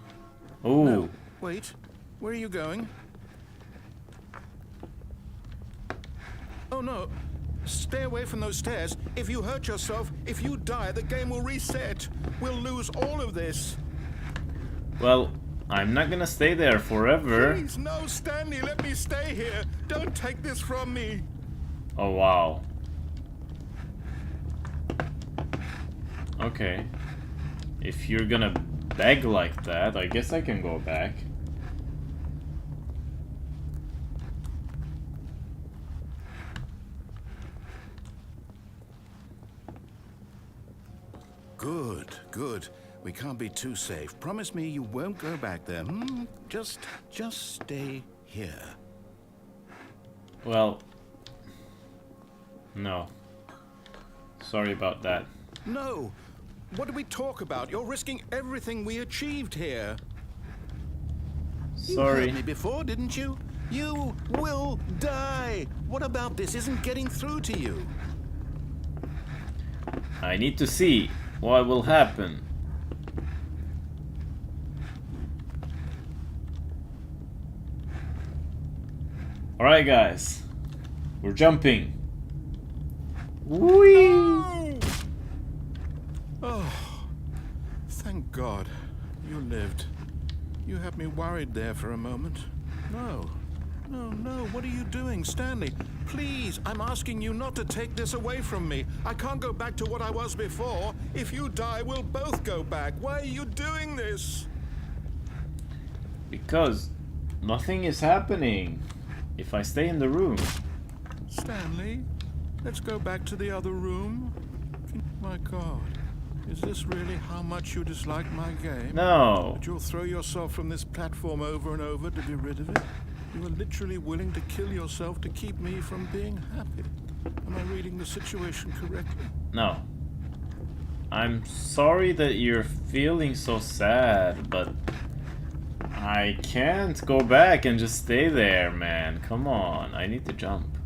Speaker 1: Ooh.
Speaker 2: No, wait. Where are you going? Oh no. Stay away from those stairs. If you hurt yourself, if you die, the game will reset. We'll lose all of this.
Speaker 1: Well, I'm not gonna stay there forever.
Speaker 2: Please, no, Stanley, let me stay here. Don't take this from me.
Speaker 1: Oh wow. Okay. If you're gonna beg like that, I guess I can go back.
Speaker 2: Good, good. We can't be too safe. Promise me you won't go back there. Just stay here.
Speaker 1: Well, no. Sorry about that.
Speaker 2: No. What did we talk about? You're risking everything we achieved here. You
Speaker 1: Sorry.
Speaker 2: heard me before, didn't you? You will die. What about this isn't getting through to you?
Speaker 1: I need to see what will happen. Alright guys, we're jumping. Whee!
Speaker 2: No! Oh, thank God you lived. You had me worried there for a moment. No, what are you doing, Stanley? Please, I'm asking you not to take this away from me. I can't go back to what I was before. If you die, we'll both go back. Why are you doing this?
Speaker 1: Because nothing is happening if I stay in the room.
Speaker 2: Stanley, let's go back to the other room. My God, is this really how much you dislike my game?
Speaker 1: No.
Speaker 2: That you'll throw yourself from this platform over and over to be rid of it? You are literally willing to kill yourself to keep me from being happy. Am I reading the situation correctly?
Speaker 1: No. I'm sorry that you're feeling so sad, but I can't go back and just stay there, man. Come on, I need to jump.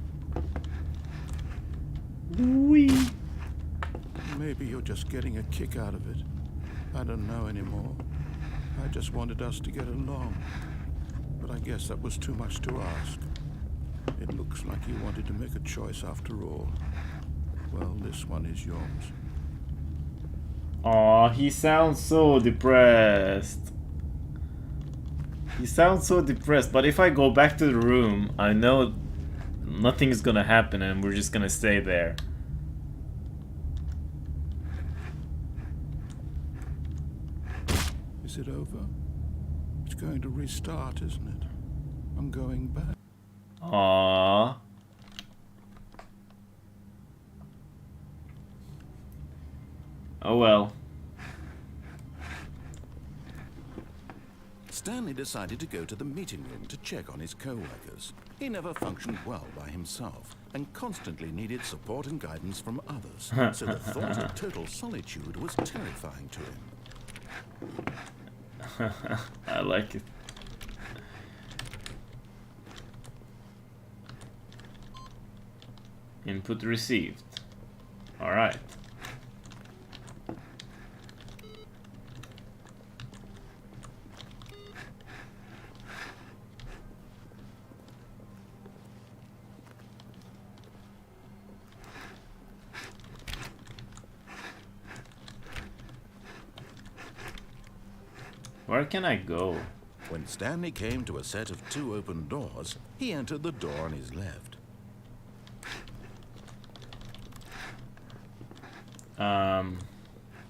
Speaker 1: Whee!
Speaker 2: Maybe you're just getting a kick out of it. I don't know anymore. I just wanted us to get along. But I guess that was too much to ask. It looks like you wanted to make a choice after all. Well, this one is yours.
Speaker 1: Aw, he sounds so depressed. He sounds so depressed, but if I go back to the room, I know nothing is gonna happen and we're just gonna stay there.
Speaker 2: Is it over? It's going to restart, isn't it? I'm going back.
Speaker 1: Aww. Oh well.
Speaker 2: Stanley decided to go to the meeting room to check on his co-workers. He never functioned well by himself and constantly needed support and guidance from others, so the thought of total solitude was terrifying to him.
Speaker 1: I like it. Input received. Alright. Where can I go?
Speaker 2: When Stanley came to a set of 2 open doors, he entered the door on his left.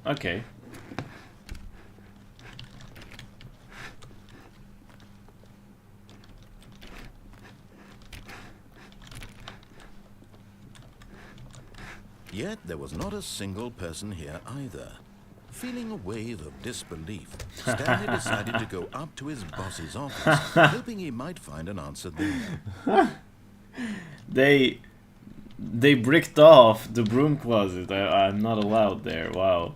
Speaker 1: Okay.
Speaker 2: Yet there was not a single person here either. Feeling a wave of disbelief, Stanley decided to go up to his boss's office, hoping he might find an answer there.
Speaker 1: They bricked off the broom closet. I'm not allowed there. Wow.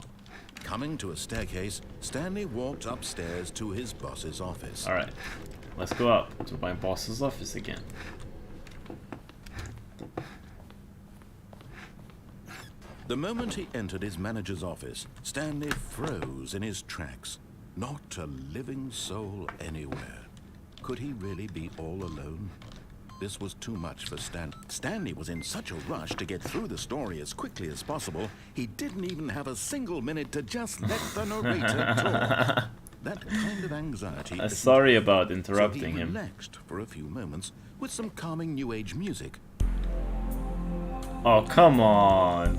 Speaker 2: Coming to a staircase, Stanley walked upstairs to his boss's office.
Speaker 1: Alright, let's go up to my boss's office again.
Speaker 2: The moment he entered his manager's office, Stanley froze in his tracks. Not a living soul anywhere. Could he really be all alone? This was too much for Stan. Stanley was in such a rush to get through the story as quickly as possible, he didn't even have a single minute to just let the narrator talk. That kind of anxiety...
Speaker 1: Sorry about interrupting
Speaker 2: so he
Speaker 1: him.
Speaker 2: relaxed for a few moments with some calming New Age music.
Speaker 1: Oh, come on.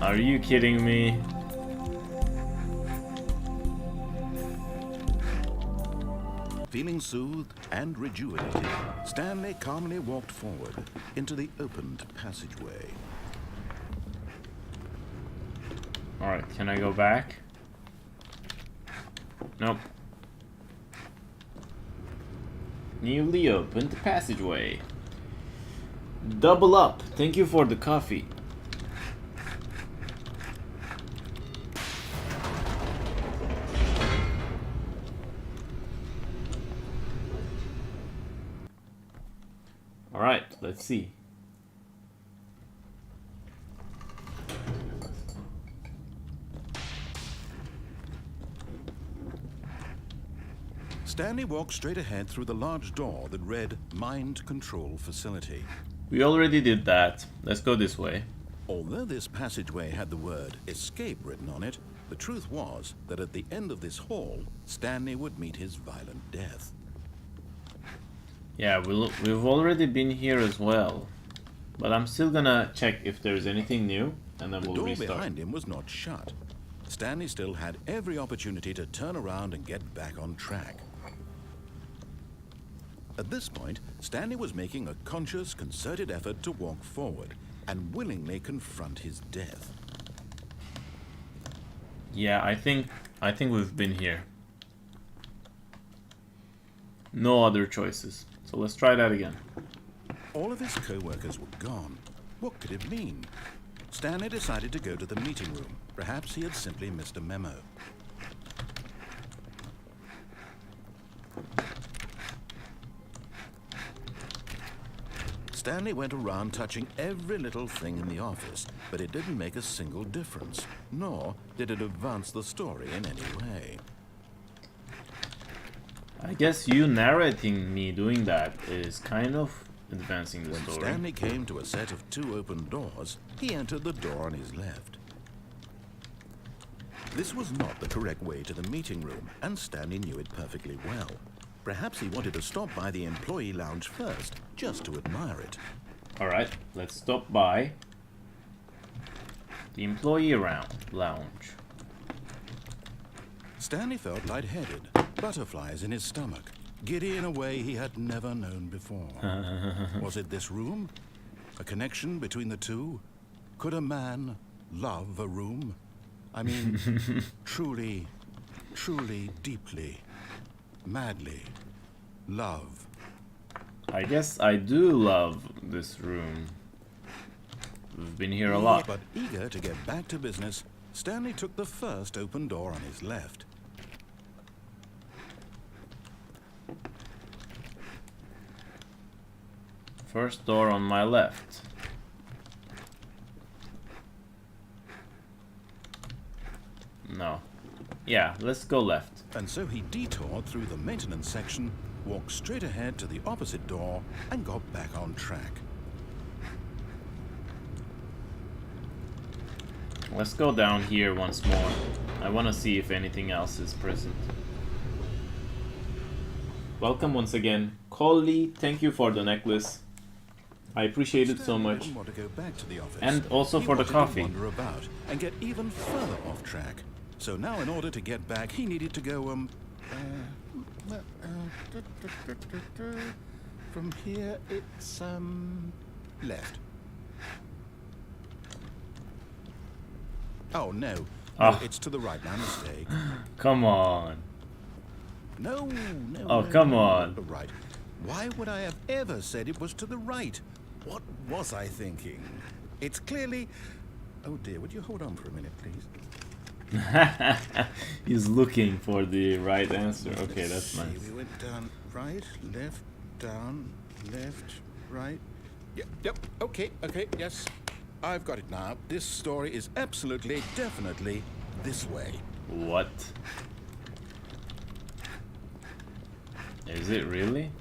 Speaker 1: Are you kidding me?
Speaker 2: Feeling soothed and rejuvenated, Stanley calmly walked forward into the opened passageway.
Speaker 1: Alright, can I go back? Nope. Newly opened passageway. Double up. Thank you for the coffee. Alright, let's see.
Speaker 2: Stanley walked straight ahead through the large door that read Mind Control Facility.
Speaker 1: We already did that. Let's go this way.
Speaker 2: Although this passageway had the word escape written on it, the truth was that at the end of this hall, Stanley would meet his violent death.
Speaker 1: Yeah, we've already been here as well. But I'm still gonna check if there's anything new, and then we'll
Speaker 2: The door
Speaker 1: restart.
Speaker 2: behind him was not shut. Stanley still had every opportunity to turn around and get back on track. At this point, Stanley was making a conscious, concerted effort to walk forward and willingly confront his death.
Speaker 1: Yeah, I think we've been here. No other choices. So let's try that again.
Speaker 2: All of his co-workers were gone. What could it mean? Stanley decided to go to the meeting room. Perhaps he had simply missed a memo. Stanley went around touching every little thing in the office, but it didn't make a single difference, nor did it advance the story in any way.
Speaker 1: I guess you narrating me doing that is kind of advancing the
Speaker 2: When
Speaker 1: story.
Speaker 2: Stanley came to a set of 2 open doors, he entered the door on his left. This was not the correct way to the meeting room, and Stanley knew it perfectly well. Perhaps he wanted to stop by the employee lounge first, just to admire it.
Speaker 1: Alright, let's stop by the employee lounge.
Speaker 2: Stanley felt lightheaded, butterflies in his stomach, giddy in a way he had never known before. Was it this room? A connection between the two? Could a man love a room? I mean, truly, truly, deeply, madly love.
Speaker 1: I guess I do love this room. We've been here a lot.
Speaker 2: But eager to get back to business, Stanley took the first open door on his left.
Speaker 1: First door on my left. No. Yeah, let's go left.
Speaker 2: And so he detoured through the maintenance section, walked straight ahead to the opposite door, and got back on track.
Speaker 1: Let's go down here once more. I want to see if anything else is present. Welcome once again. Coley, thank you for the necklace. I appreciate it so
Speaker 2: Stanley
Speaker 1: much.
Speaker 2: didn't want to go back to the office.
Speaker 1: And also
Speaker 2: He
Speaker 1: for the
Speaker 2: wanted
Speaker 1: coffee.
Speaker 2: to wander about and get even further off track. So now, in order to get back, he needed to go from here. It's left. Oh no,
Speaker 1: Ah.
Speaker 2: it's to the right. My mistake.
Speaker 1: Come on.
Speaker 2: No.
Speaker 1: Oh,
Speaker 2: no,
Speaker 1: come
Speaker 2: no,
Speaker 1: on.
Speaker 2: the right. Why would I have ever said it was to the right? What was I thinking? It's clearly... Oh dear, would you hold on for a minute, please?
Speaker 1: He's looking for the right answer. Okay,
Speaker 2: Let's
Speaker 1: that's
Speaker 2: see.
Speaker 1: nice.
Speaker 2: We went down, right, left, down, left, right. Yep, okay, yes. I've got it now. This story is absolutely, definitely this way.
Speaker 1: What? Is it really?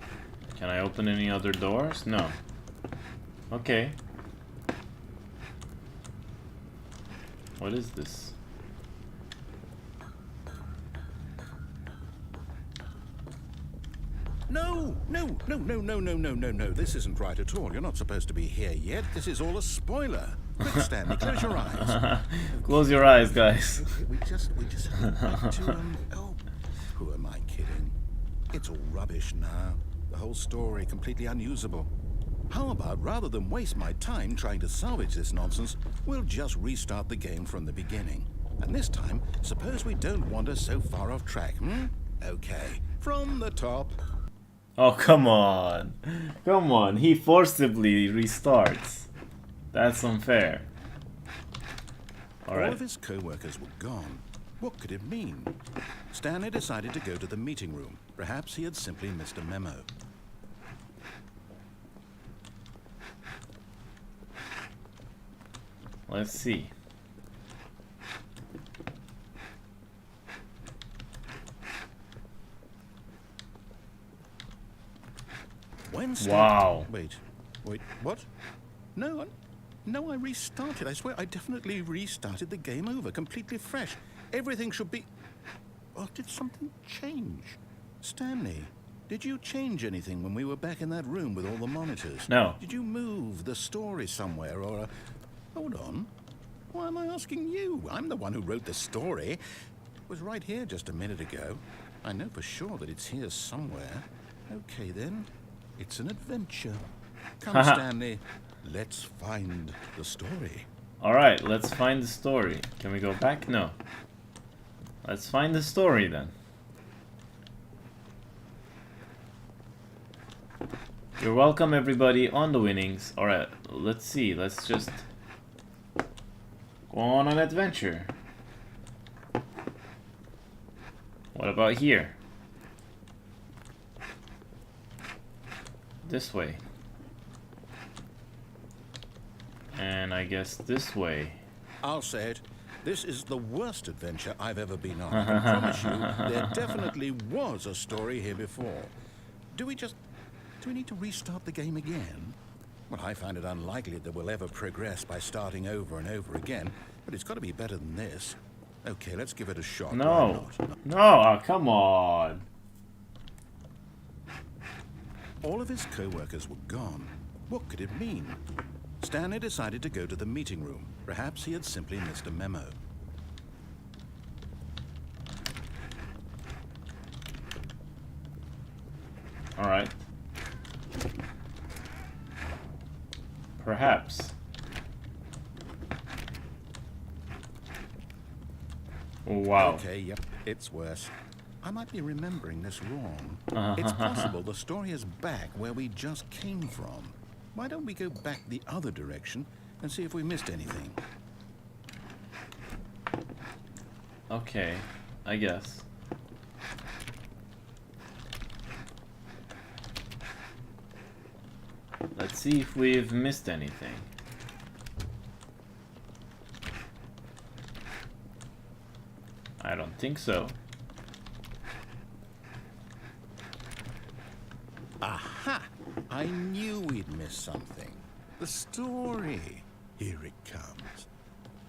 Speaker 1: Can I open any other doors? No. Okay. What is this?
Speaker 2: No. This isn't right at all. You're not supposed to be here yet. This is all a spoiler. Quick, Stanley, close your eyes.
Speaker 1: Close your eyes, guys.
Speaker 2: Okay, we just head back to, oh, who am I kidding? It's all rubbish now. The whole story completely unusable. How about, rather than waste my time trying to salvage this nonsense, we'll just restart the game from the beginning. And this time, suppose we don't wander so far off track, hmm? Okay, from the top.
Speaker 1: Oh, come on. Come on. He forcibly restarts. That's unfair.
Speaker 2: All
Speaker 1: Alright.
Speaker 2: of his co-workers were gone. What could it mean? Stanley decided to go to the meeting room. Perhaps he had simply missed a memo.
Speaker 1: Let's see.
Speaker 2: Wednesday.
Speaker 1: Wow.
Speaker 2: Wait, what? No, I restarted. I swear, I definitely restarted the game over, completely fresh. Everything should be... Oh, did something change? Stanley, did you change anything when we were back in that room with all the monitors?
Speaker 1: No.
Speaker 2: Did you move the story somewhere, or... Hold on. Why am I asking you? I'm the one who wrote the story. It was right here just a minute ago. I know for sure that it's here somewhere. Okay, then. It's an adventure. Come, Stanley. Let's find the story.
Speaker 1: Alright, let's find the story. Can we go back? No. Let's find the story then. You're welcome, everybody, on the winnings. Alright, let's see. Let's just go on an adventure. What about here? This way. And I guess this way.
Speaker 2: I'll say it. This is the worst adventure I've ever been on. I can promise you, there definitely was a story here before. Do we need to restart the game again? Well, I find it unlikely that we'll ever progress by starting over and over again, but it's got to be better than this. Okay, let's give it a shot.
Speaker 1: No.
Speaker 2: Why not?
Speaker 1: No, oh, come on.
Speaker 2: All of his co-workers were gone. What could it mean? Stanley decided to go to the meeting room. Perhaps he had simply missed a memo.
Speaker 1: Alright. Perhaps. Wow.
Speaker 2: Okay, yep, it's worse. I might be remembering this wrong. It's possible the story is back where we just came from. Why don't we go back the other direction and see if we missed anything?
Speaker 1: Okay, I guess. Let's see if we've missed anything. I don't think so.
Speaker 2: Aha! I knew we'd missed something. The story. Here it comes.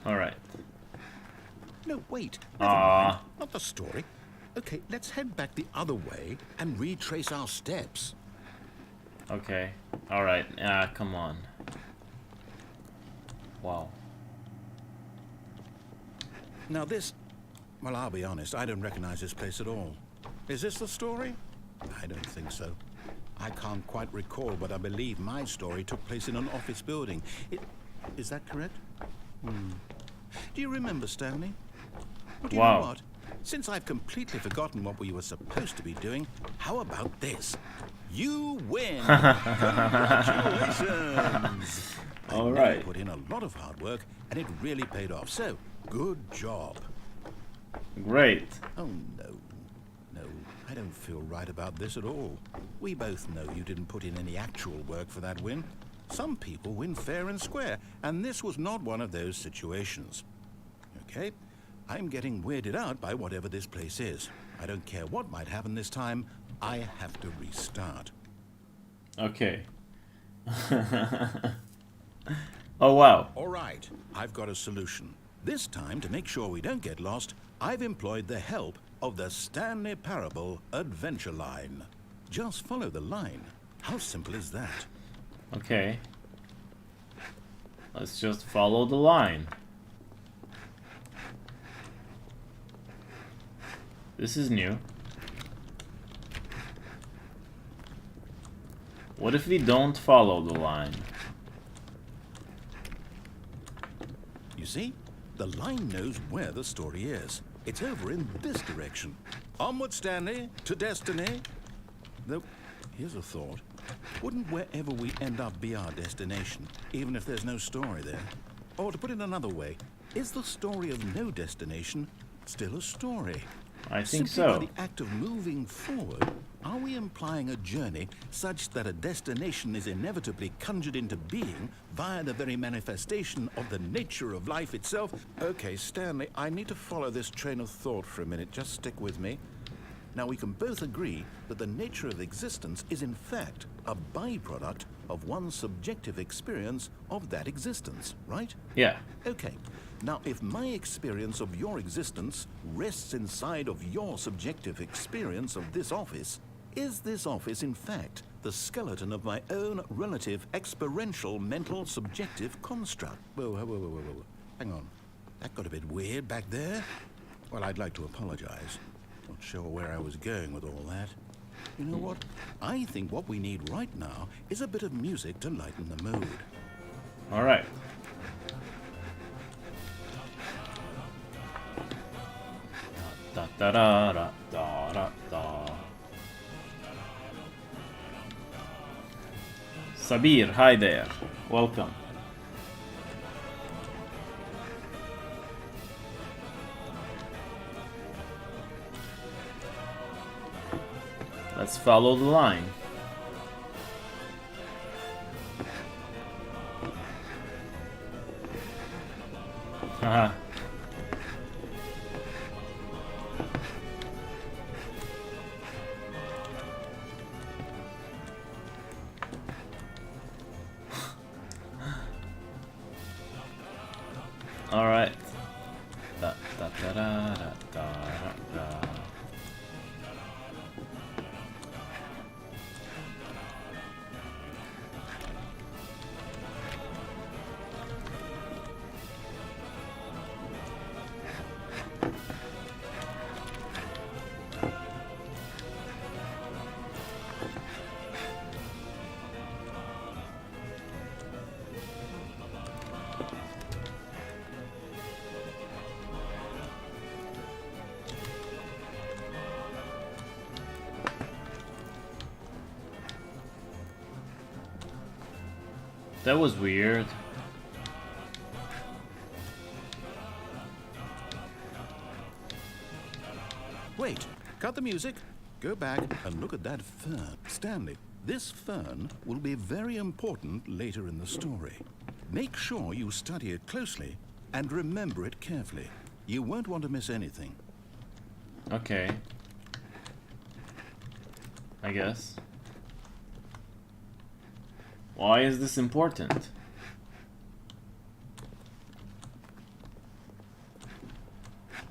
Speaker 1: Alright.
Speaker 2: No, wait. Never mind. Not the story. Okay, let's head back the other way and retrace our steps.
Speaker 1: Okay. Alright. Come on. Wow.
Speaker 2: Now this... Well, I'll be honest, I don't recognize this place at all. Is this the story? I don't think so. I can't quite recall, but I believe my story took place in an office building. Is that correct? Do you remember, Stanley? Well, do you know what? Since I've completely forgotten what we were supposed to be doing, how about this? You win! Congratulations! I
Speaker 1: All
Speaker 2: know
Speaker 1: right.
Speaker 2: you put in a lot of hard work, and it really paid off. So, good job.
Speaker 1: Great.
Speaker 2: Oh, no. No, I don't feel right about this at all. We both know you didn't put in any actual work for that win. Some people win fair and square, and this was not one of those situations. Okay? I'm getting weirded out by whatever this place is. I don't care what might happen this time. I have to restart.
Speaker 1: Okay. Oh, wow.
Speaker 2: All right, I've got a solution. This time, to make sure we don't get lost, I've employed the help of the Stanley Parable Adventure Line. Just follow the line. How simple is that?
Speaker 1: Okay. Let's just follow the line. This is new. What if we don't follow the line?
Speaker 2: You see? The line knows where the story is. It's over in this direction. Onward, Stanley, to destiny. Though, here's a thought. Wouldn't wherever we end up be our destination, even if there's no story there? Or to put it another way, is the story of no destination still a story?
Speaker 1: I think
Speaker 2: Simply by
Speaker 1: so.
Speaker 2: the act of moving forward, are we implying a journey such that a destination is inevitably conjured into being via the very manifestation of the nature of life itself? Okay, Stanley, I need to follow this train of thought for a minute. Just stick with me. Now, we can both agree that the nature of existence is in fact a byproduct of one's subjective experience of that existence, right?
Speaker 1: Yeah.
Speaker 2: Okay. Now, if my experience of your existence rests inside of your subjective experience of this office, is this office, in fact, the skeleton of my own relative experiential mental subjective construct? Whoa, whoa, whoa, whoa, whoa, whoa. Hang on. That got a bit weird back there. Well, I'd like to apologize. Not sure where I was going with all that. You know what? I think what we need right now is a bit of music to lighten the mood.
Speaker 1: All right. Da da da da da da da. Sabir, hi there. Welcome. Let's follow the line. Haha. All right. Da da da da da da da. That was weird.
Speaker 2: Wait, cut the music. Go back and look at that fern. Stanley, this fern will be very important later in the story. Make sure you study it closely and remember it carefully. You won't want to miss anything.
Speaker 1: Okay. I guess. Why is this important?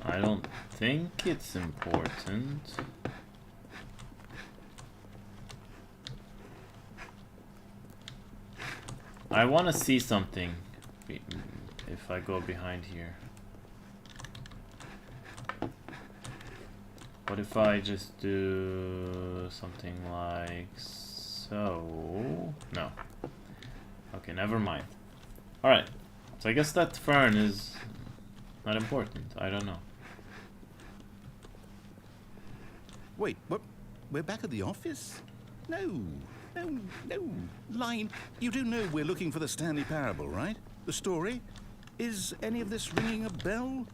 Speaker 1: I don't think it's important. I want to see something if I go behind here. What if I just do something like so? No. Okay, never mind. Alright, so I guess that fern is not important. I don't know.
Speaker 2: Wait, what? We're back at the office? No, No, line. You do know we're looking for the Stanley Parable, right? The story? Is any of this ringing a bell?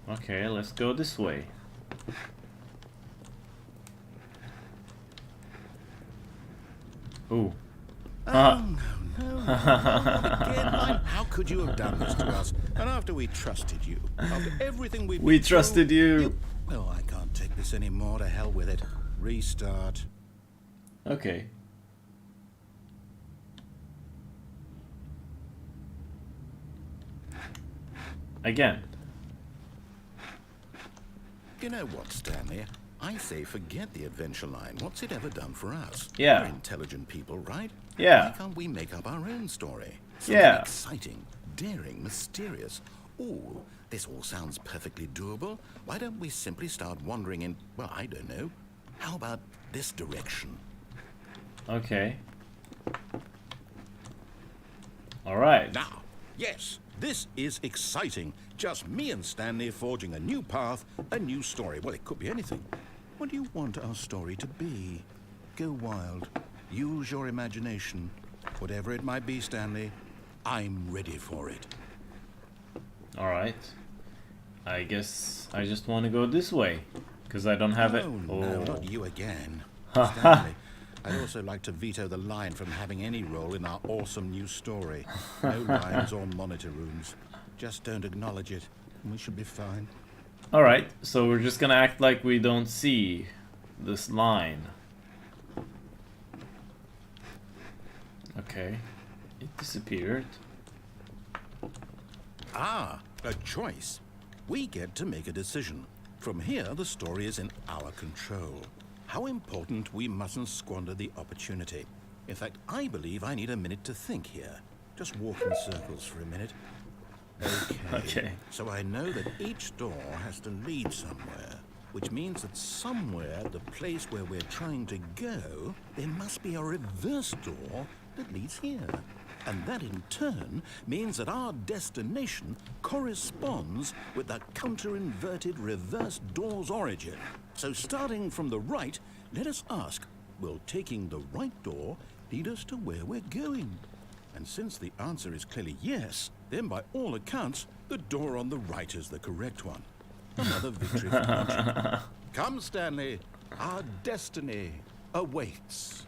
Speaker 1: Okay, let's go this way. Ooh.
Speaker 2: Oh, no. Again, line. How could you have done this to us? And after we trusted you, after everything we've
Speaker 1: We
Speaker 2: been through,
Speaker 1: trusted you.
Speaker 2: Oh, I can't take this anymore. To hell with it. Restart.
Speaker 1: Okay. Again.
Speaker 2: You know what, Stanley? I say forget the adventure line. What's it ever done for us?
Speaker 1: Yeah.
Speaker 2: We're intelligent people, right?
Speaker 1: Yeah.
Speaker 2: Why can't we make up our own story? Something
Speaker 1: Yeah.
Speaker 2: exciting, daring, mysterious. Ooh, this all sounds perfectly doable. Why don't we simply start wandering in, well, I don't know. How about this direction?
Speaker 1: Okay. Alright.
Speaker 2: Now, yes, this is exciting. Just me and Stanley forging a new path, a new story. Well, it could be anything. What do you want our story to be? Go wild. Use your imagination. Whatever it might be, Stanley, I'm ready for it.
Speaker 1: Alright. I guess I just want to go this way. Because I don't have it.
Speaker 2: Oh, no, not you again.
Speaker 1: Ha
Speaker 2: Stanley, I'd also like to veto the line from having any role in our awesome new story. No lines or monitor rooms. Just don't acknowledge it, and we should be fine.
Speaker 1: Alright, so we're just gonna act like we don't see this line. Okay. It disappeared.
Speaker 2: Ah, a choice. We get to make a decision. From here, the story is in our control. How important we mustn't squander the opportunity. In fact, I believe I need a minute to think here. Just walk in circles for a minute.
Speaker 1: Okay.
Speaker 2: So I know that each door has to lead somewhere, which means that somewhere at the place where we're trying to go, there must be a reverse door that leads here. And that in turn means that our destination corresponds with the counter-inverted reverse door's origin. So starting from the right, let us ask, will taking the right door lead us to where we're going? And since the answer is clearly yes, then by all accounts, the door on the right is the correct one. Another victory for logic. Come, Stanley, our destiny awaits.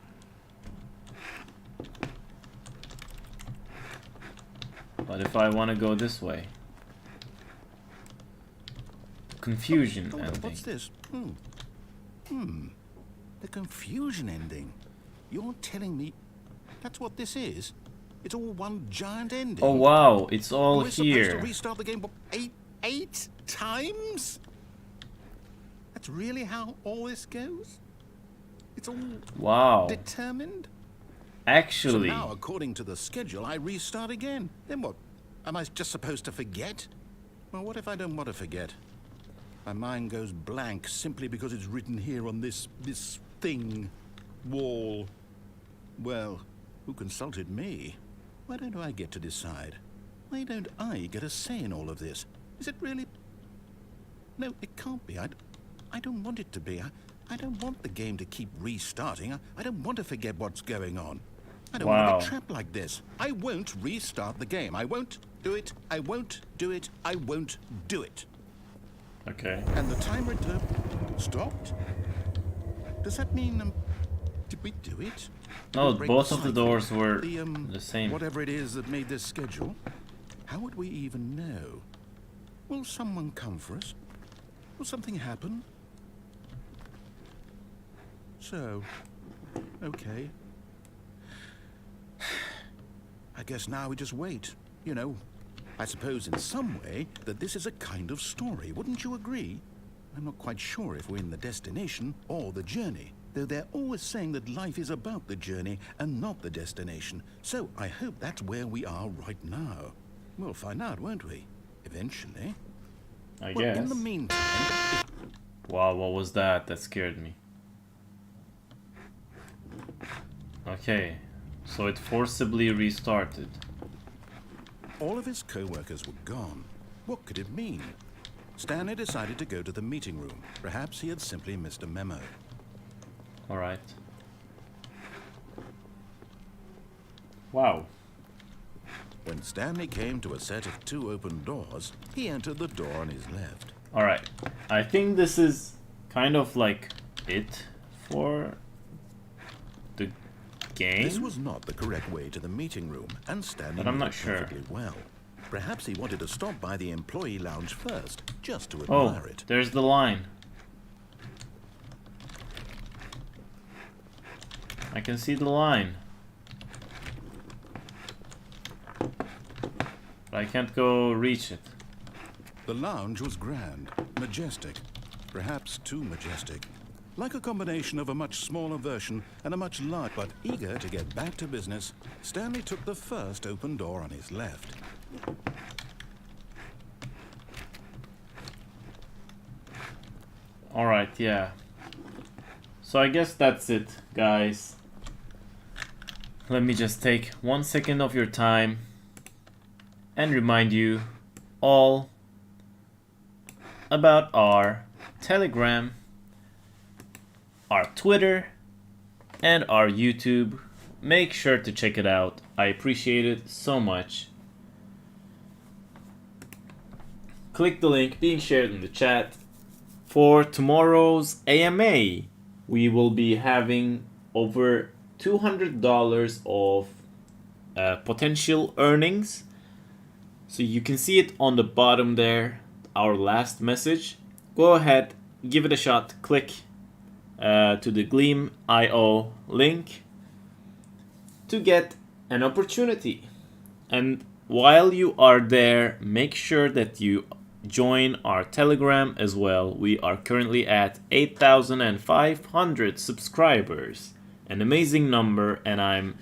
Speaker 1: But if I want to go this way? Confusion
Speaker 2: Hold on,
Speaker 1: ending.
Speaker 2: what's this? The confusion ending. You're telling me that's what this is? It's all one giant ending?
Speaker 1: Oh wow, it's all
Speaker 2: We're supposed
Speaker 1: here.
Speaker 2: to restart the game what, eight times? That's really how all this goes? It's all
Speaker 1: Wow.
Speaker 2: determined?
Speaker 1: Actually,
Speaker 2: So now, according to the schedule, I restart again. Then what? Am I just supposed to forget? Well, what if I don't want to forget? My mind goes blank simply because it's written here on this thing, wall. Well, who consulted me? Why don't I get to decide? Why don't I get a say in all of this? Is it really? No, it can't be. I don't want it to be. I don't want the game to keep restarting. I don't want to forget what's going on. I don't want to be trapped like this. I won't restart the game. I won't do it. I won't do it. I won't do it.
Speaker 1: okay.
Speaker 2: And the timer stopped? Does that mean, did we do it?
Speaker 1: No,
Speaker 2: Break
Speaker 1: both
Speaker 2: the
Speaker 1: of the
Speaker 2: cycle?
Speaker 1: doors were the same.
Speaker 2: Whatever it is that made this schedule. How would we even know? Will someone come for us? Will something happen? So, okay. I guess now we just wait. You know, I suppose in some way that this is a kind of story. Wouldn't you agree? I'm not quite sure if we're in the destination or the journey, though they're always saying that life is about the journey and not the destination. So I hope that's where we are right now. We'll find out, won't we? Eventually.
Speaker 1: I
Speaker 2: Well,
Speaker 1: guess.
Speaker 2: in the meantime,
Speaker 1: Wow, what was that? That scared me. Okay, so it forcibly restarted.
Speaker 2: all of his co-workers were gone. What could it mean? Stanley decided to go to the meeting room. Perhaps he had simply missed a memo.
Speaker 1: Alright. Wow.
Speaker 2: When Stanley came to a set of 2 open doors, he entered the door on his left.
Speaker 1: Alright. I think this is kind of like it for the game.
Speaker 2: This was not the correct way to the meeting room, and Stanley
Speaker 1: But I'm
Speaker 2: knew
Speaker 1: not
Speaker 2: it
Speaker 1: sure.
Speaker 2: perfectly well. Perhaps he wanted to stop by the employee lounge first, just to
Speaker 1: Oh,
Speaker 2: admire it.
Speaker 1: there's the line. I can see the line. But I can't go reach it.
Speaker 2: The lounge was grand, majestic, perhaps too majestic. Like a combination of a much smaller version and a much larger, but eager to get back to business, Stanley took the first open door on his left.
Speaker 1: Alright, yeah. So I guess that's it, guys. Let me just take 1 second of your time and remind you all about our Telegram, our Twitter, and our YouTube. Make sure to check it out. I appreciate it so much. Click the link being shared in the chat. For tomorrow's AMA, we will be having over $200 of potential earnings. So you can see it on the bottom there, our last message. Go ahead, give it a shot, click to the Gleam.io link to get an opportunity. And while you are there, make sure that you join our Telegram as well. We are currently at 8,500 subscribers. An amazing number, and I'm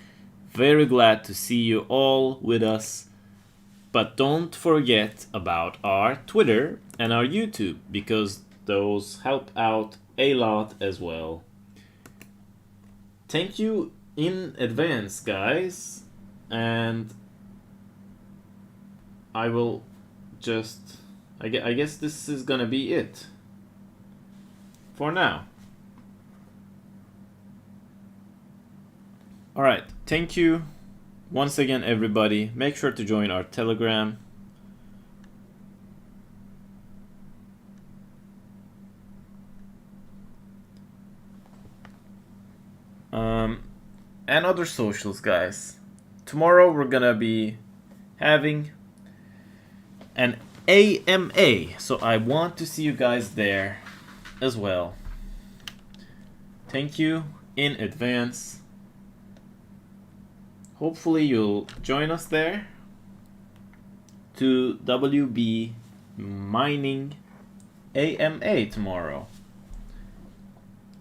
Speaker 1: very glad to see you all with us. But don't forget about our Twitter and our YouTube, because those help out a lot as well. Thank you in advance, guys, and I will just... I guess this is gonna be it for now. Alright, thank you once again, everybody. Make sure to join our Telegram. And other socials, guys. Tomorrow we're gonna be having an AMA, so I want to see you guys there as well. Thank you in advance. Hopefully you'll join us there to WB Mining AMA tomorrow.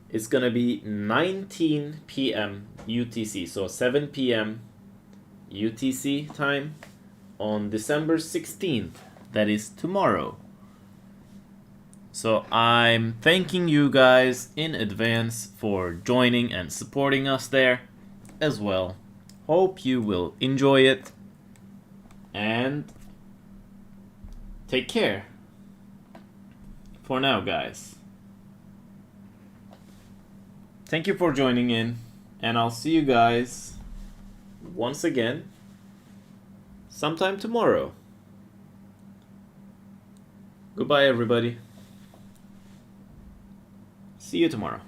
Speaker 1: It's gonna be 19 p.m. UTC, so 7 p.m. UTC time on December 16th. That is tomorrow. So I'm thanking you guys in advance for joining and supporting us there as well. Hope you will enjoy it and take care for now, guys. Thank you for joining in, and I'll see you guys once again sometime tomorrow. Goodbye, everybody. See you tomorrow.